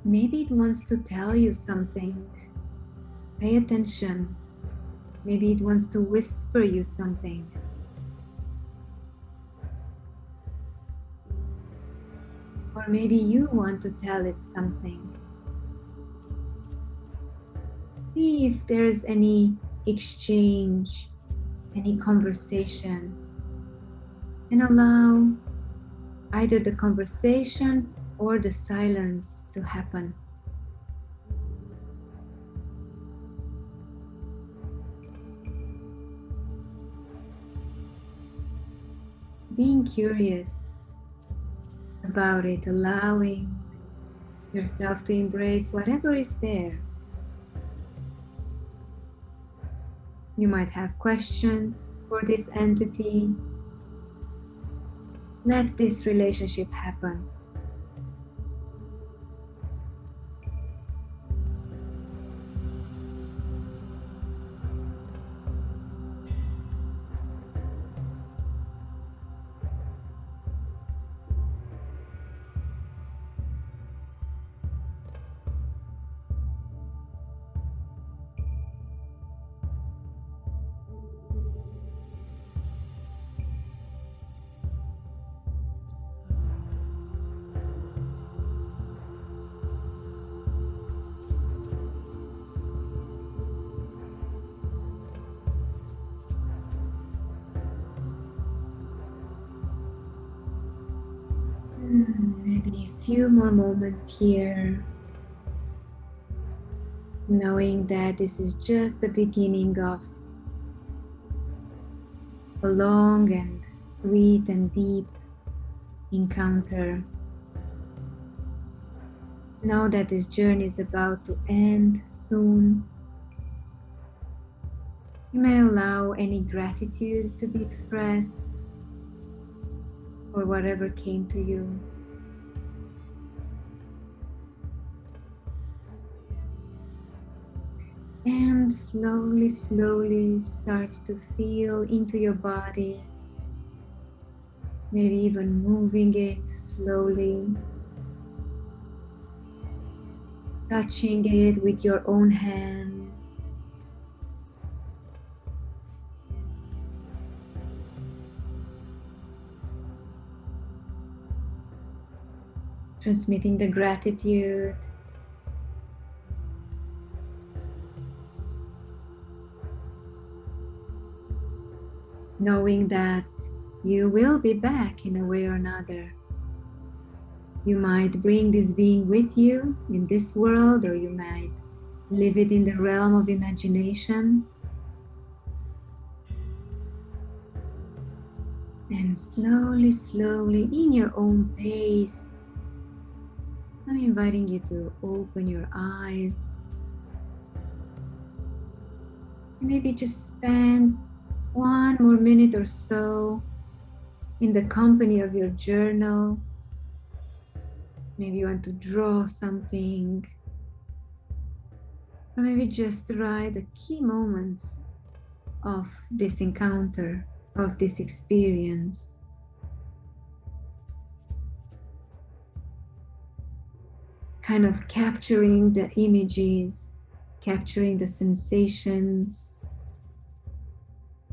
Maybe it wants to tell you something. Pay attention. Maybe it wants to whisper you something. Or maybe you want to tell it something. See if there's any exchange, any conversation, and allow either the conversations or the silence to happen. Being curious about it, allowing yourself to embrace whatever is there. You might have questions for this entity. Let this relationship happen. Maybe a few more moments here, knowing that this is just the beginning of a long and sweet and deep encounter. Know that this journey is about to end soon. You may allow any gratitude to be expressed for whatever came to you. And slowly, slowly start to feel into your body, maybe even moving it slowly, touching it with your own hands. Transmitting the gratitude. Knowing that you will be back in a way or another. You might bring this being with you in this world, or you might live it in the realm of imagination. And slowly, slowly, in your own pace, I'm inviting you to open your eyes. Maybe just spend 1 more minute or so in the company of your journal. Maybe you want to draw something, or maybe just write the key moments of this encounter, of this experience. Kind of capturing the images, capturing the sensations,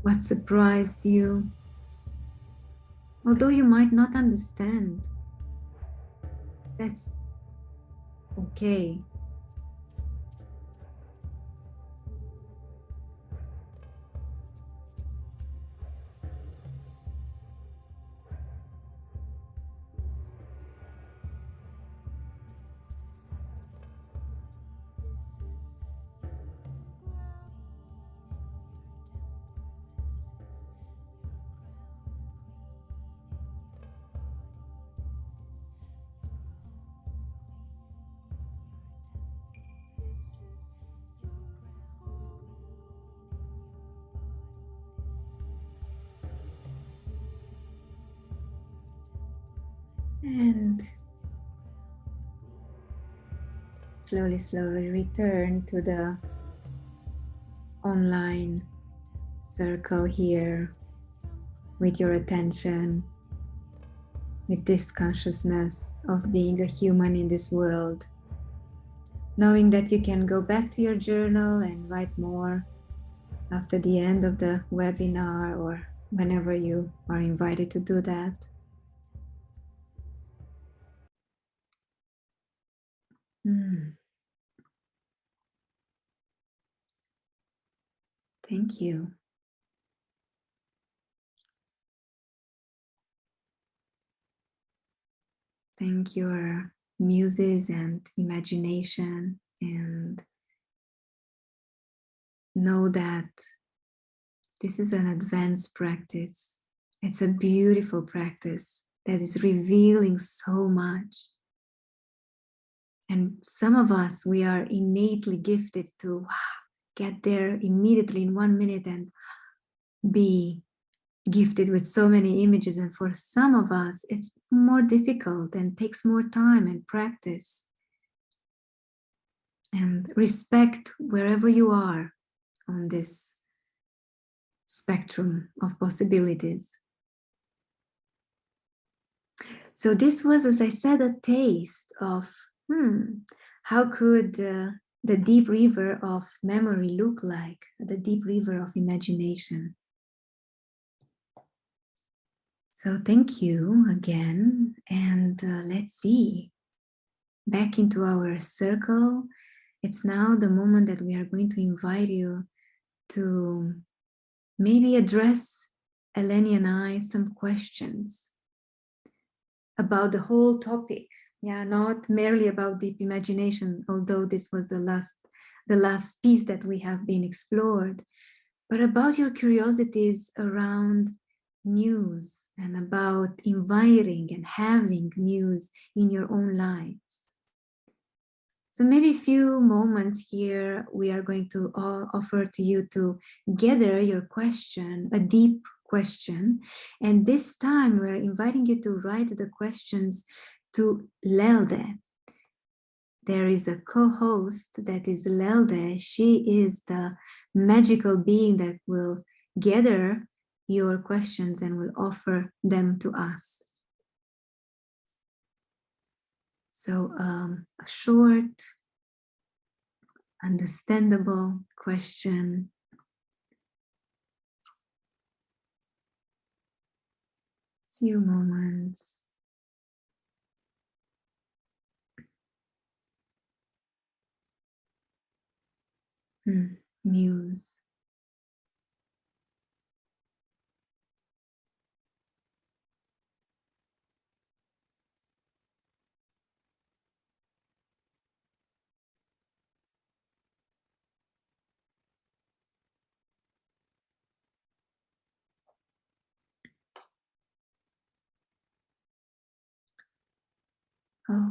what surprised you. Although you might not understand, that's okay. And slowly, slowly return to the online circle here with your attention, with this consciousness of being a human in this world, knowing that you can go back to your journal and write more after the end of the webinar or whenever you are invited to do that. Thank you. Thank your muses and imagination, and know that this is an advanced practice. It's a beautiful practice that is revealing so much. And some of us, we are innately gifted to get there immediately in 1 minute and be gifted with so many images. And for some of us, it's more difficult and takes more time and practice. And respect wherever you are on this spectrum of possibilities. So this was, as I said, a taste of how could the deep river of memory look like, the deep river of imagination. So thank you again, and let's see, back into our circle. It's now the moment that we are going to invite you to maybe address Eleni and I some questions about the whole topic. Yeah, not merely about deep imagination, although this was the last piece that we have been explored, but about your curiosities around Muse and about inviting and having Muse in your own lives. So maybe a few moments here, we are going to offer to you to gather your question, a deep question. And this time we're inviting you to write the questions to Lelde. There is a co-host that is Lelde. She is the magical being that will gather your questions and will offer them to us. So a short, understandable question. Few moments. Muse.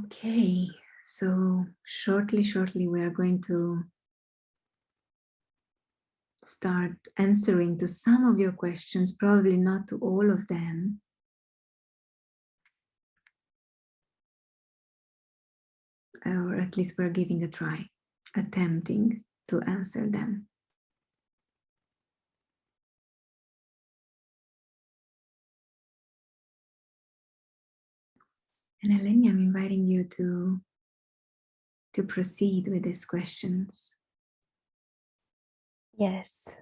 Okay, so shortly, we are going to start answering to some of your questions, probably not to all of them. Or at least we're giving a try, attempting to answer them. And Eleni, I'm inviting you to proceed with these questions. Yes.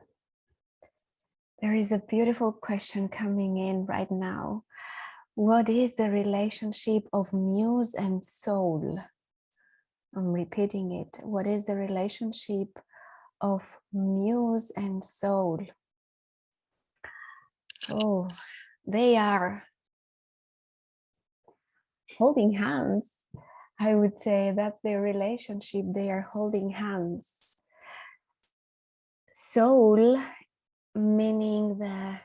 There is a beautiful question coming in right now. What is the relationship of muse and soul? I'm repeating it. What is the relationship of muse and soul? Oh, they are holding hands. I would say that's their relationship. They are holding hands. Soul, meaning the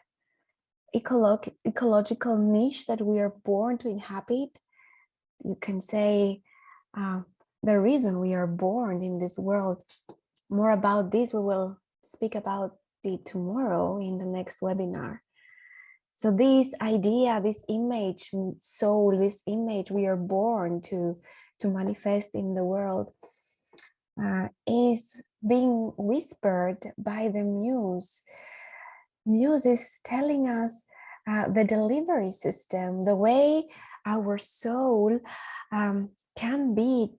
ecological niche that we are born to inhabit. You can say the reason we are born in this world. More about this, we will speak about it tomorrow in the next webinar. So this idea, this image, soul, this image we are born to manifest in the world is being whispered by the muse. Muse is telling us the delivery system, the way our soul can be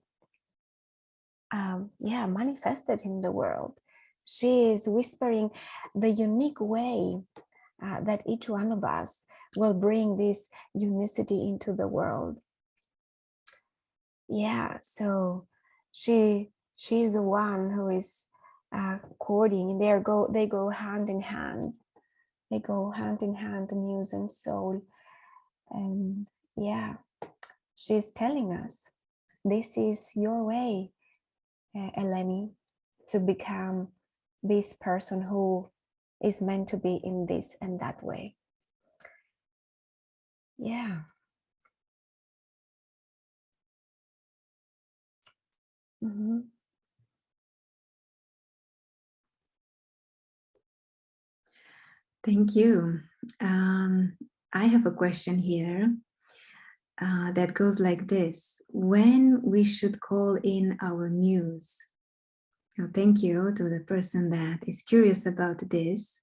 manifested in the world. She is whispering the unique way that each one of us will bring this unicity into the world. Yeah, so she's the one who is courting. They go hand in hand. They go hand in hand, the muse and soul. And yeah, she's telling us, this is your way, Eleni, to become this person who is meant to be in this and that way. Yeah. Mm-hmm. Thank you. I have a question here that goes like this. When we should call in our muse? Now, thank you to the person that is curious about this.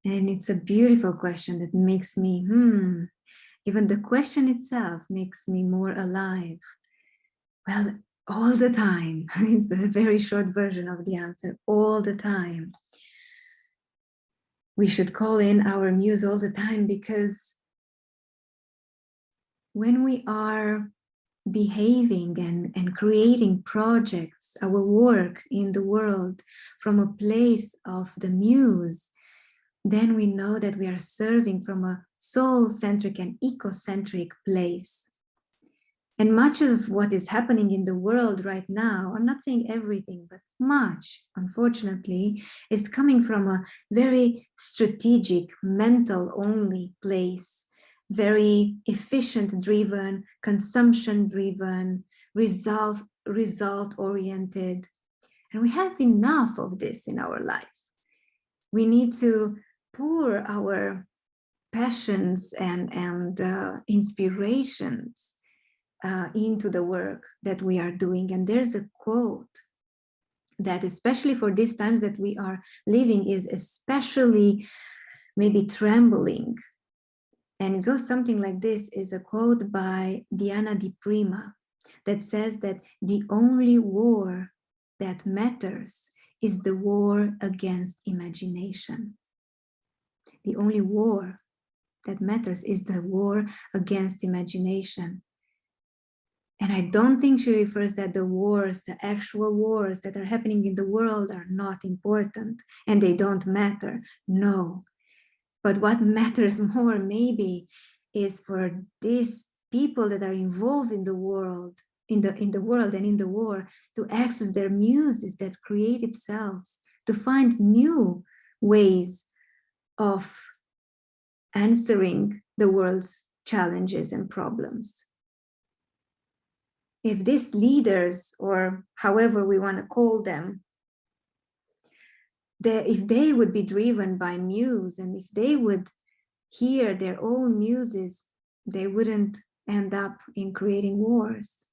And it's a beautiful question that makes me, even the question itself makes me more alive. Well, all the time is the very short version of the answer, all the time. We should call in our muse all the time, because when we are behaving and creating projects, our work in the world from a place of the muse, then we know that we are serving from a soul-centric and ecocentric place. And much of what is happening in the world right now, I'm not saying everything, but much, unfortunately, is coming from a very strategic, mental-only place, very efficient-driven, consumption-driven, result-oriented. And we have enough of this in our life. We need to pour our passions and inspirations into the work that we are doing. And there's a quote that, especially for these times that we are living, is especially maybe trembling. And it goes something like this, is a quote by Diana Di Prima that says that the only war that matters is the war against imagination. The only war that matters is the war against imagination. And I don't think she refers that the wars, the actual wars that are happening in the world, are not important and they don't matter. No. But what matters more maybe is for these people that are involved in the world, in the world and in the war, to access their muses, that creative selves, to find new ways of answering the world's challenges and problems. if these leaders, or however we want to call them, if they would be driven by muse, and if they would hear their own muses, they wouldn't end up in creating wars.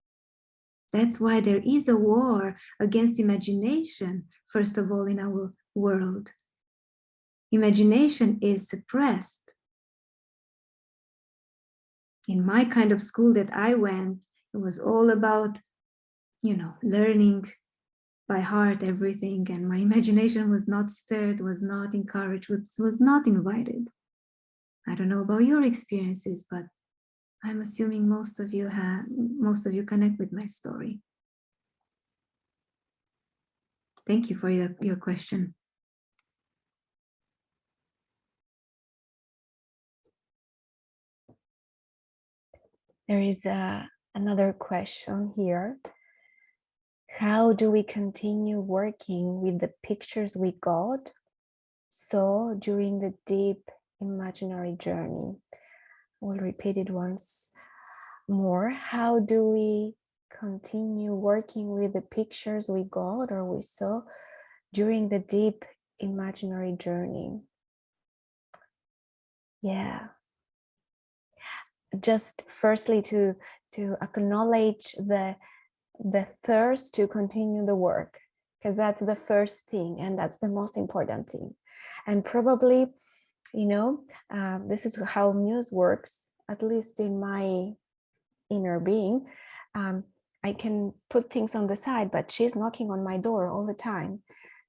That's why there is a war against imagination, first of all, in our world. Imagination is suppressed. In my kind of school that I went, it was all about, learning by heart everything, and my imagination was not stirred, was not encouraged, was not invited. I don't know about your experiences, but I'm assuming most of you connect with my story. Thank you for your question. There is another question here. How do we continue working with the pictures we got saw during the deep imaginary journey? We'll repeat it once more. How do we continue working with the pictures we got or we saw during the deep imaginary journey? Yeah. Just firstly to acknowledge the thirst to continue the work, because that's the first thing and that's the most important thing. And probably, this is how Muse works, at least in my inner being. I can put things on the side, but she's knocking on my door all the time.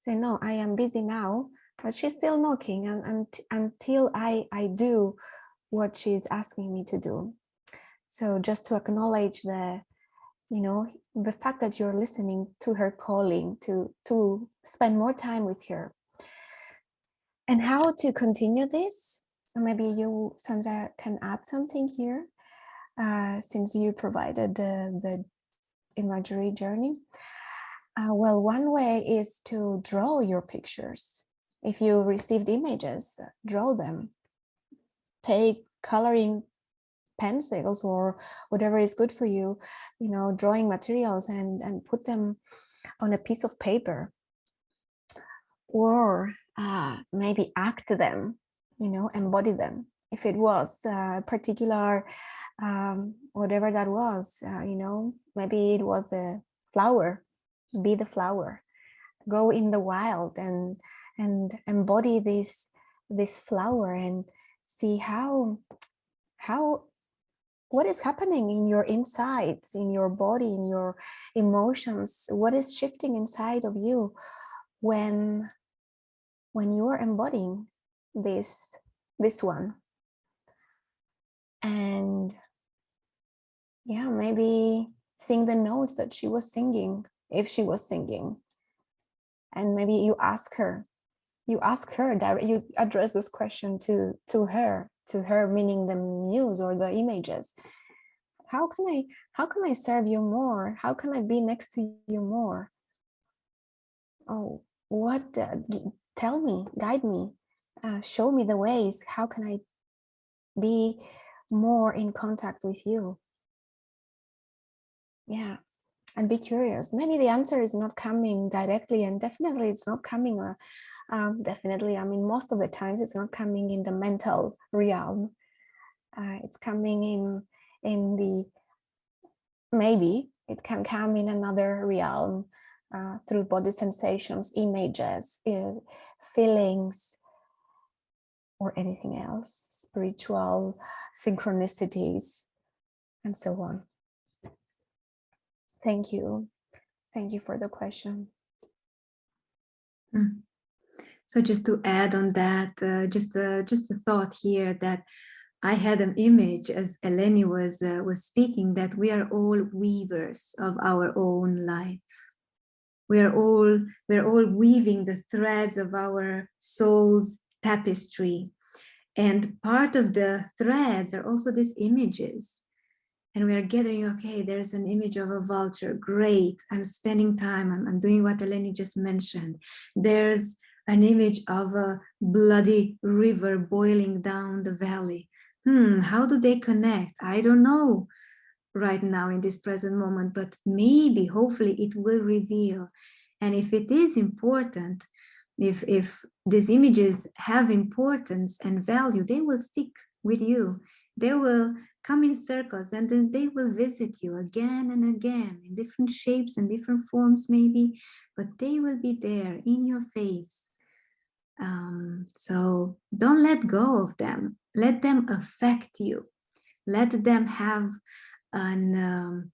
Say, no, I am busy now, but she's still knocking until I do what she's asking me to do. So just to acknowledge the fact that you're listening to her calling to spend more time with her. And how to continue this? So maybe you, Sandra, can add something here, since you provided the imagery journey. Well, one way is to draw your pictures. If you received images, draw them. Take coloring pencils or whatever is good for you, drawing materials, and put them on a piece of paper. Or maybe act them, embody them. If it was a particular, whatever that was, maybe it was a flower, be the flower. Go in the wild and embody this flower and see what is happening in your insides, in your body, in your emotions. What is shifting inside of you when you are embodying this one? And yeah, maybe sing the notes that she was singing, if she was singing. And maybe you ask her you address this question to her, meaning the muse or the images. How can I serve you more? How can I be next to you more? Oh, what? Tell me, guide me, show me the ways. How can I be more in contact with you? Yeah, and be curious. Maybe the answer is not coming directly, and definitely it's not coming. Definitely, I mean, most of the times it's not coming in the mental realm. It's coming in the, maybe it can come in another realm, through body sensations, images, feelings, or anything else, spiritual synchronicities, and so on. Thank you. Thank you for the question. So just to add on that, just a thought here that I had an image as Eleni was speaking, that we are all weavers of our own life. We're all weaving the threads of our soul's tapestry. And part of the threads are also these images. And we are gathering, okay, there's an image of a vulture. Great, I'm spending time, I'm doing what Eleni just mentioned. There's an image of a bloody river boiling down the valley. How do they connect? I don't know. right now in this present moment, but maybe, hopefully, it will reveal. And if it is important, if these images have importance and value, they will stick with you. They will come in circles, and then they will visit you again and again in different shapes and different forms maybe, but they will be there in your face. So don't let go of them. Let them affect you. Let them have an,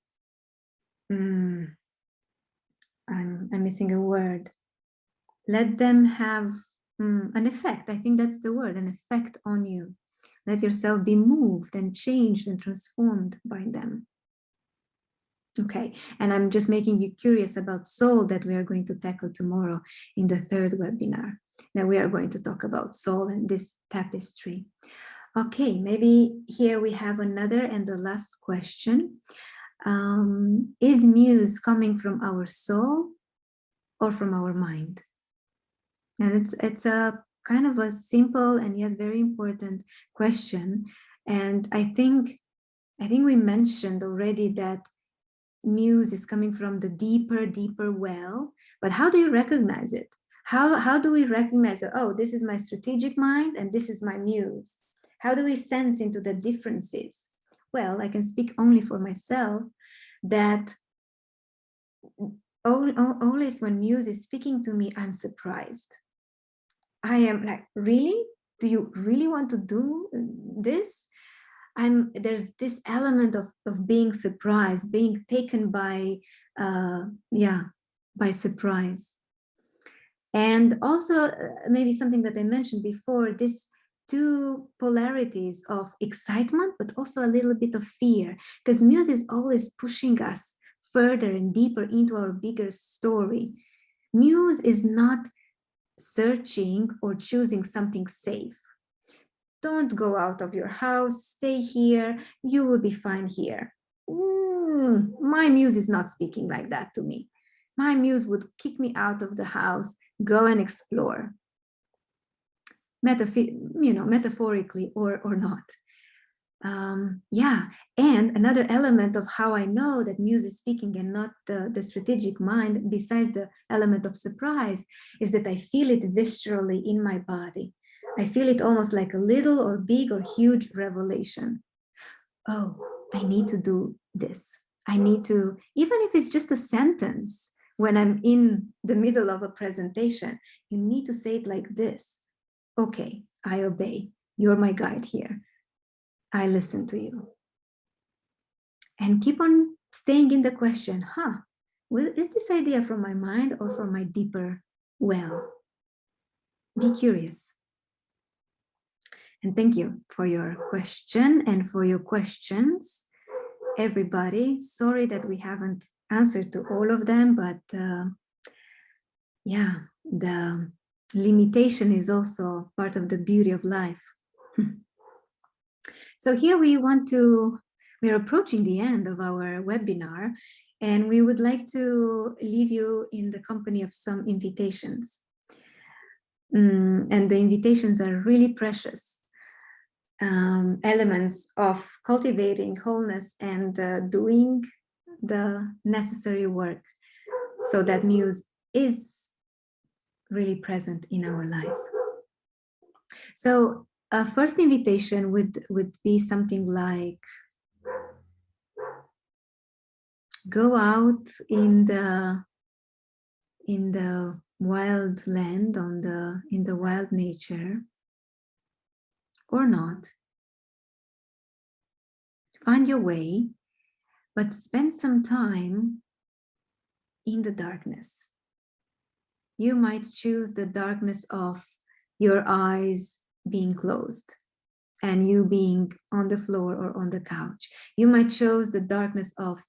I'm missing a word. Let them have an effect. I think that's the word, an effect on you. Let yourself be moved and changed and transformed by them. Okay, and I'm just making you curious about soul that we are going to tackle tomorrow in the third webinar. That we are going to talk about soul and this tapestry. Okay, maybe here we have another and the last question. Is Muse coming from our soul or from our mind? And it's a kind of a simple and yet very important question. And I think we mentioned already that Muse is coming from the deeper well, but how do you recognize it? How do we recognize that, oh, this is my strategic mind and this is my muse? How do we sense into the differences? Well, I can speak only for myself that always when Muse is speaking to me, I'm surprised. I am like, really? Do you really want to do this? There's this element of being surprised, being taken by by surprise. And also maybe something that I mentioned before, this two polarities of excitement, but also a little bit of fear, because Muse is always pushing us further and deeper into our bigger story. Muse is not searching or choosing something safe. Don't go out of your house, stay here, you will be fine here. My muse is not speaking like that to me. My muse would kick me out of the house, go and explore. Metaphorically or not. And another element of how I know that Muse is speaking and not the strategic mind, besides the element of surprise, is that I feel it viscerally in my body. I feel it almost like a little or big or huge revelation. Oh, I need to do this. I need to, even if it's just a sentence, when I'm in the middle of a presentation, you need to say it like this. Okay, I obey. You're my guide here. I listen to you. And keep on staying in the question, well, is this idea from my mind or from my deeper well? Be curious. And thank you for your question and for your questions, everybody. Sorry that we haven't answered to all of them, but the limitation is also part of the beauty of life. So here we're approaching the end of our webinar, and we would like to leave you in the company of some invitations. And the invitations are really precious. Elements of cultivating wholeness and doing the necessary work so that Muse is really present in our life. So a first invitation would be something like, go out in the wild land, in the wild nature, or not. Find your way, but spend some time in the darkness. You might choose the darkness of your eyes being closed and you being on the floor or on the couch. You might choose the darkness of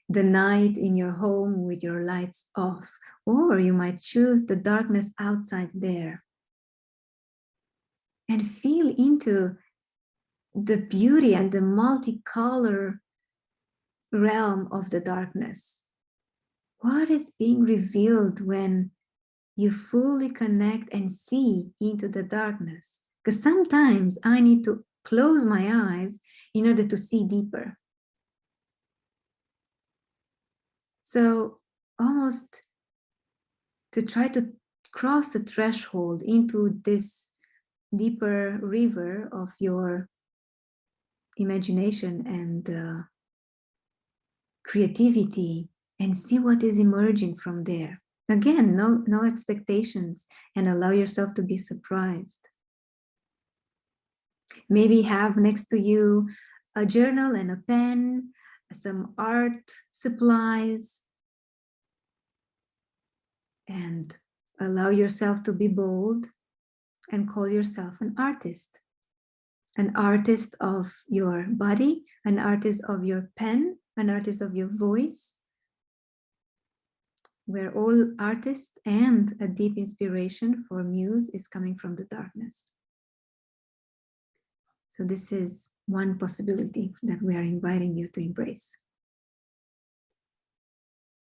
the night in your home with your lights off, or you might choose the darkness outside there. And feel into the beauty and the multicolor realm of the darkness. What is being revealed when you fully connect and see into the darkness? Because sometimes I need to close my eyes in order to see deeper. So almost to try to cross a threshold into this deeper river of your imagination and creativity, and see what is emerging from there. Again, no expectations, and allow yourself to be surprised. Maybe have next to you a journal and a pen, some art supplies, and allow yourself to be bold and call yourself an artist of your body, an artist of your pen, an artist of your voice. We're all artists, and a deep inspiration for Muse is coming from the darkness. So this is one possibility that we are inviting you to embrace.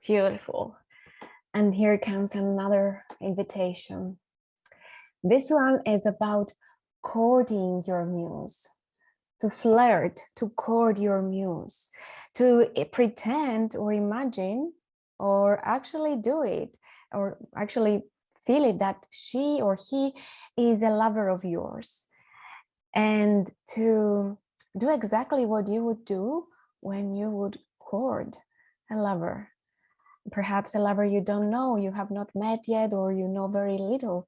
Beautiful. And here comes another invitation. This one is about courting your muse, to flirt, to court your muse, to pretend or imagine or actually do it, or actually feel it that she or he is a lover of yours, and to do exactly what you would do when you would court a lover. Perhaps a lover you don't know, you have not met yet, or you know very little,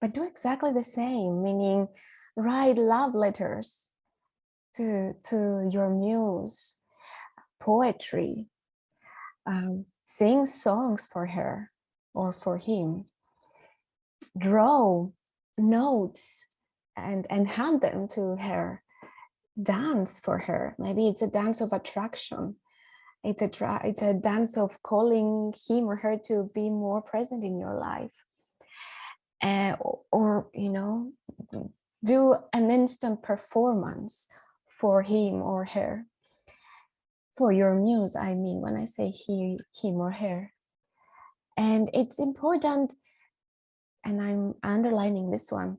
but do exactly the same, meaning write love letters to your muse, poetry, sing songs for her or for him, draw notes and hand them to her, dance for her. Maybe it's a dance of attraction. It's a dance of calling him or her to be more present in your life. Or, you know, do an instant performance for him or her. For your muse, I mean, when I say he, him or her. And it's important, and I'm underlining this one,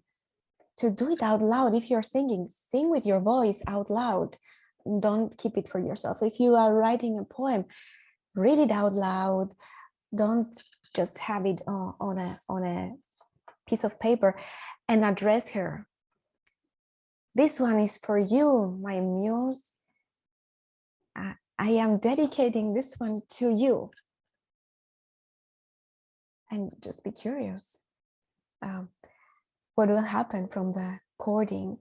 to do it out loud. If you're singing, sing with your voice out loud. Don't keep it for yourself. If you are writing a poem, read it out loud. Don't just have it on a piece of paper and address her. This one is for you, my muse. I am dedicating this one to you. And just be curious. What will happen from the courting?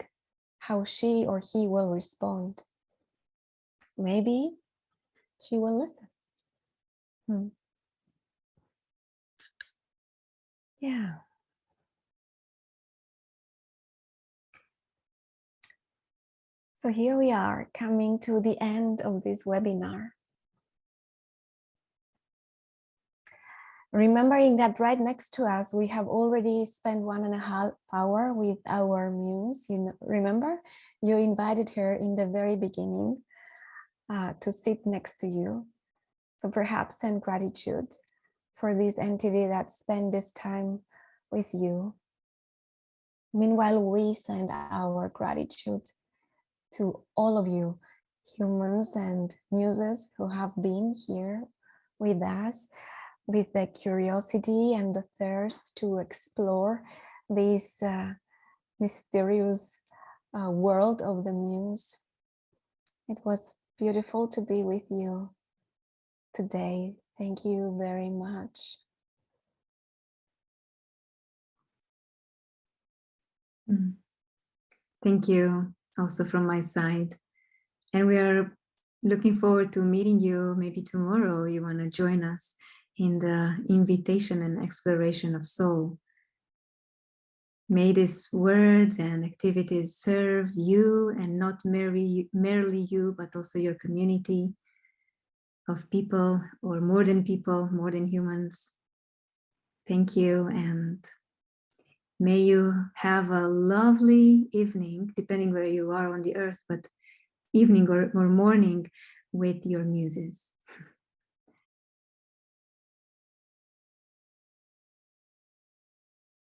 How she or he will respond? Maybe she will listen. Yeah. So here we are, coming to the end of this webinar. Remembering that right next to us, we have already spent 1.5 hours with our muse. You know, remember, you invited her in the very beginning to sit next to you. So perhaps send gratitude for this entity that spent this time with you. Meanwhile, we send our gratitude to all of you, humans and muses who have been here with us, with the curiosity and the thirst to explore this mysterious world of the muse. It was beautiful to be with you today. Thank you very much. Thank you also from my side. And we are looking forward to meeting you maybe tomorrow. You want to join us in the invitation and exploration of soul. May these words and activities serve you, and not merely you, but also your community of people, or more than people, more than humans. Thank you, and may you have a lovely evening, depending where you are on the earth, but evening or morning with your muses.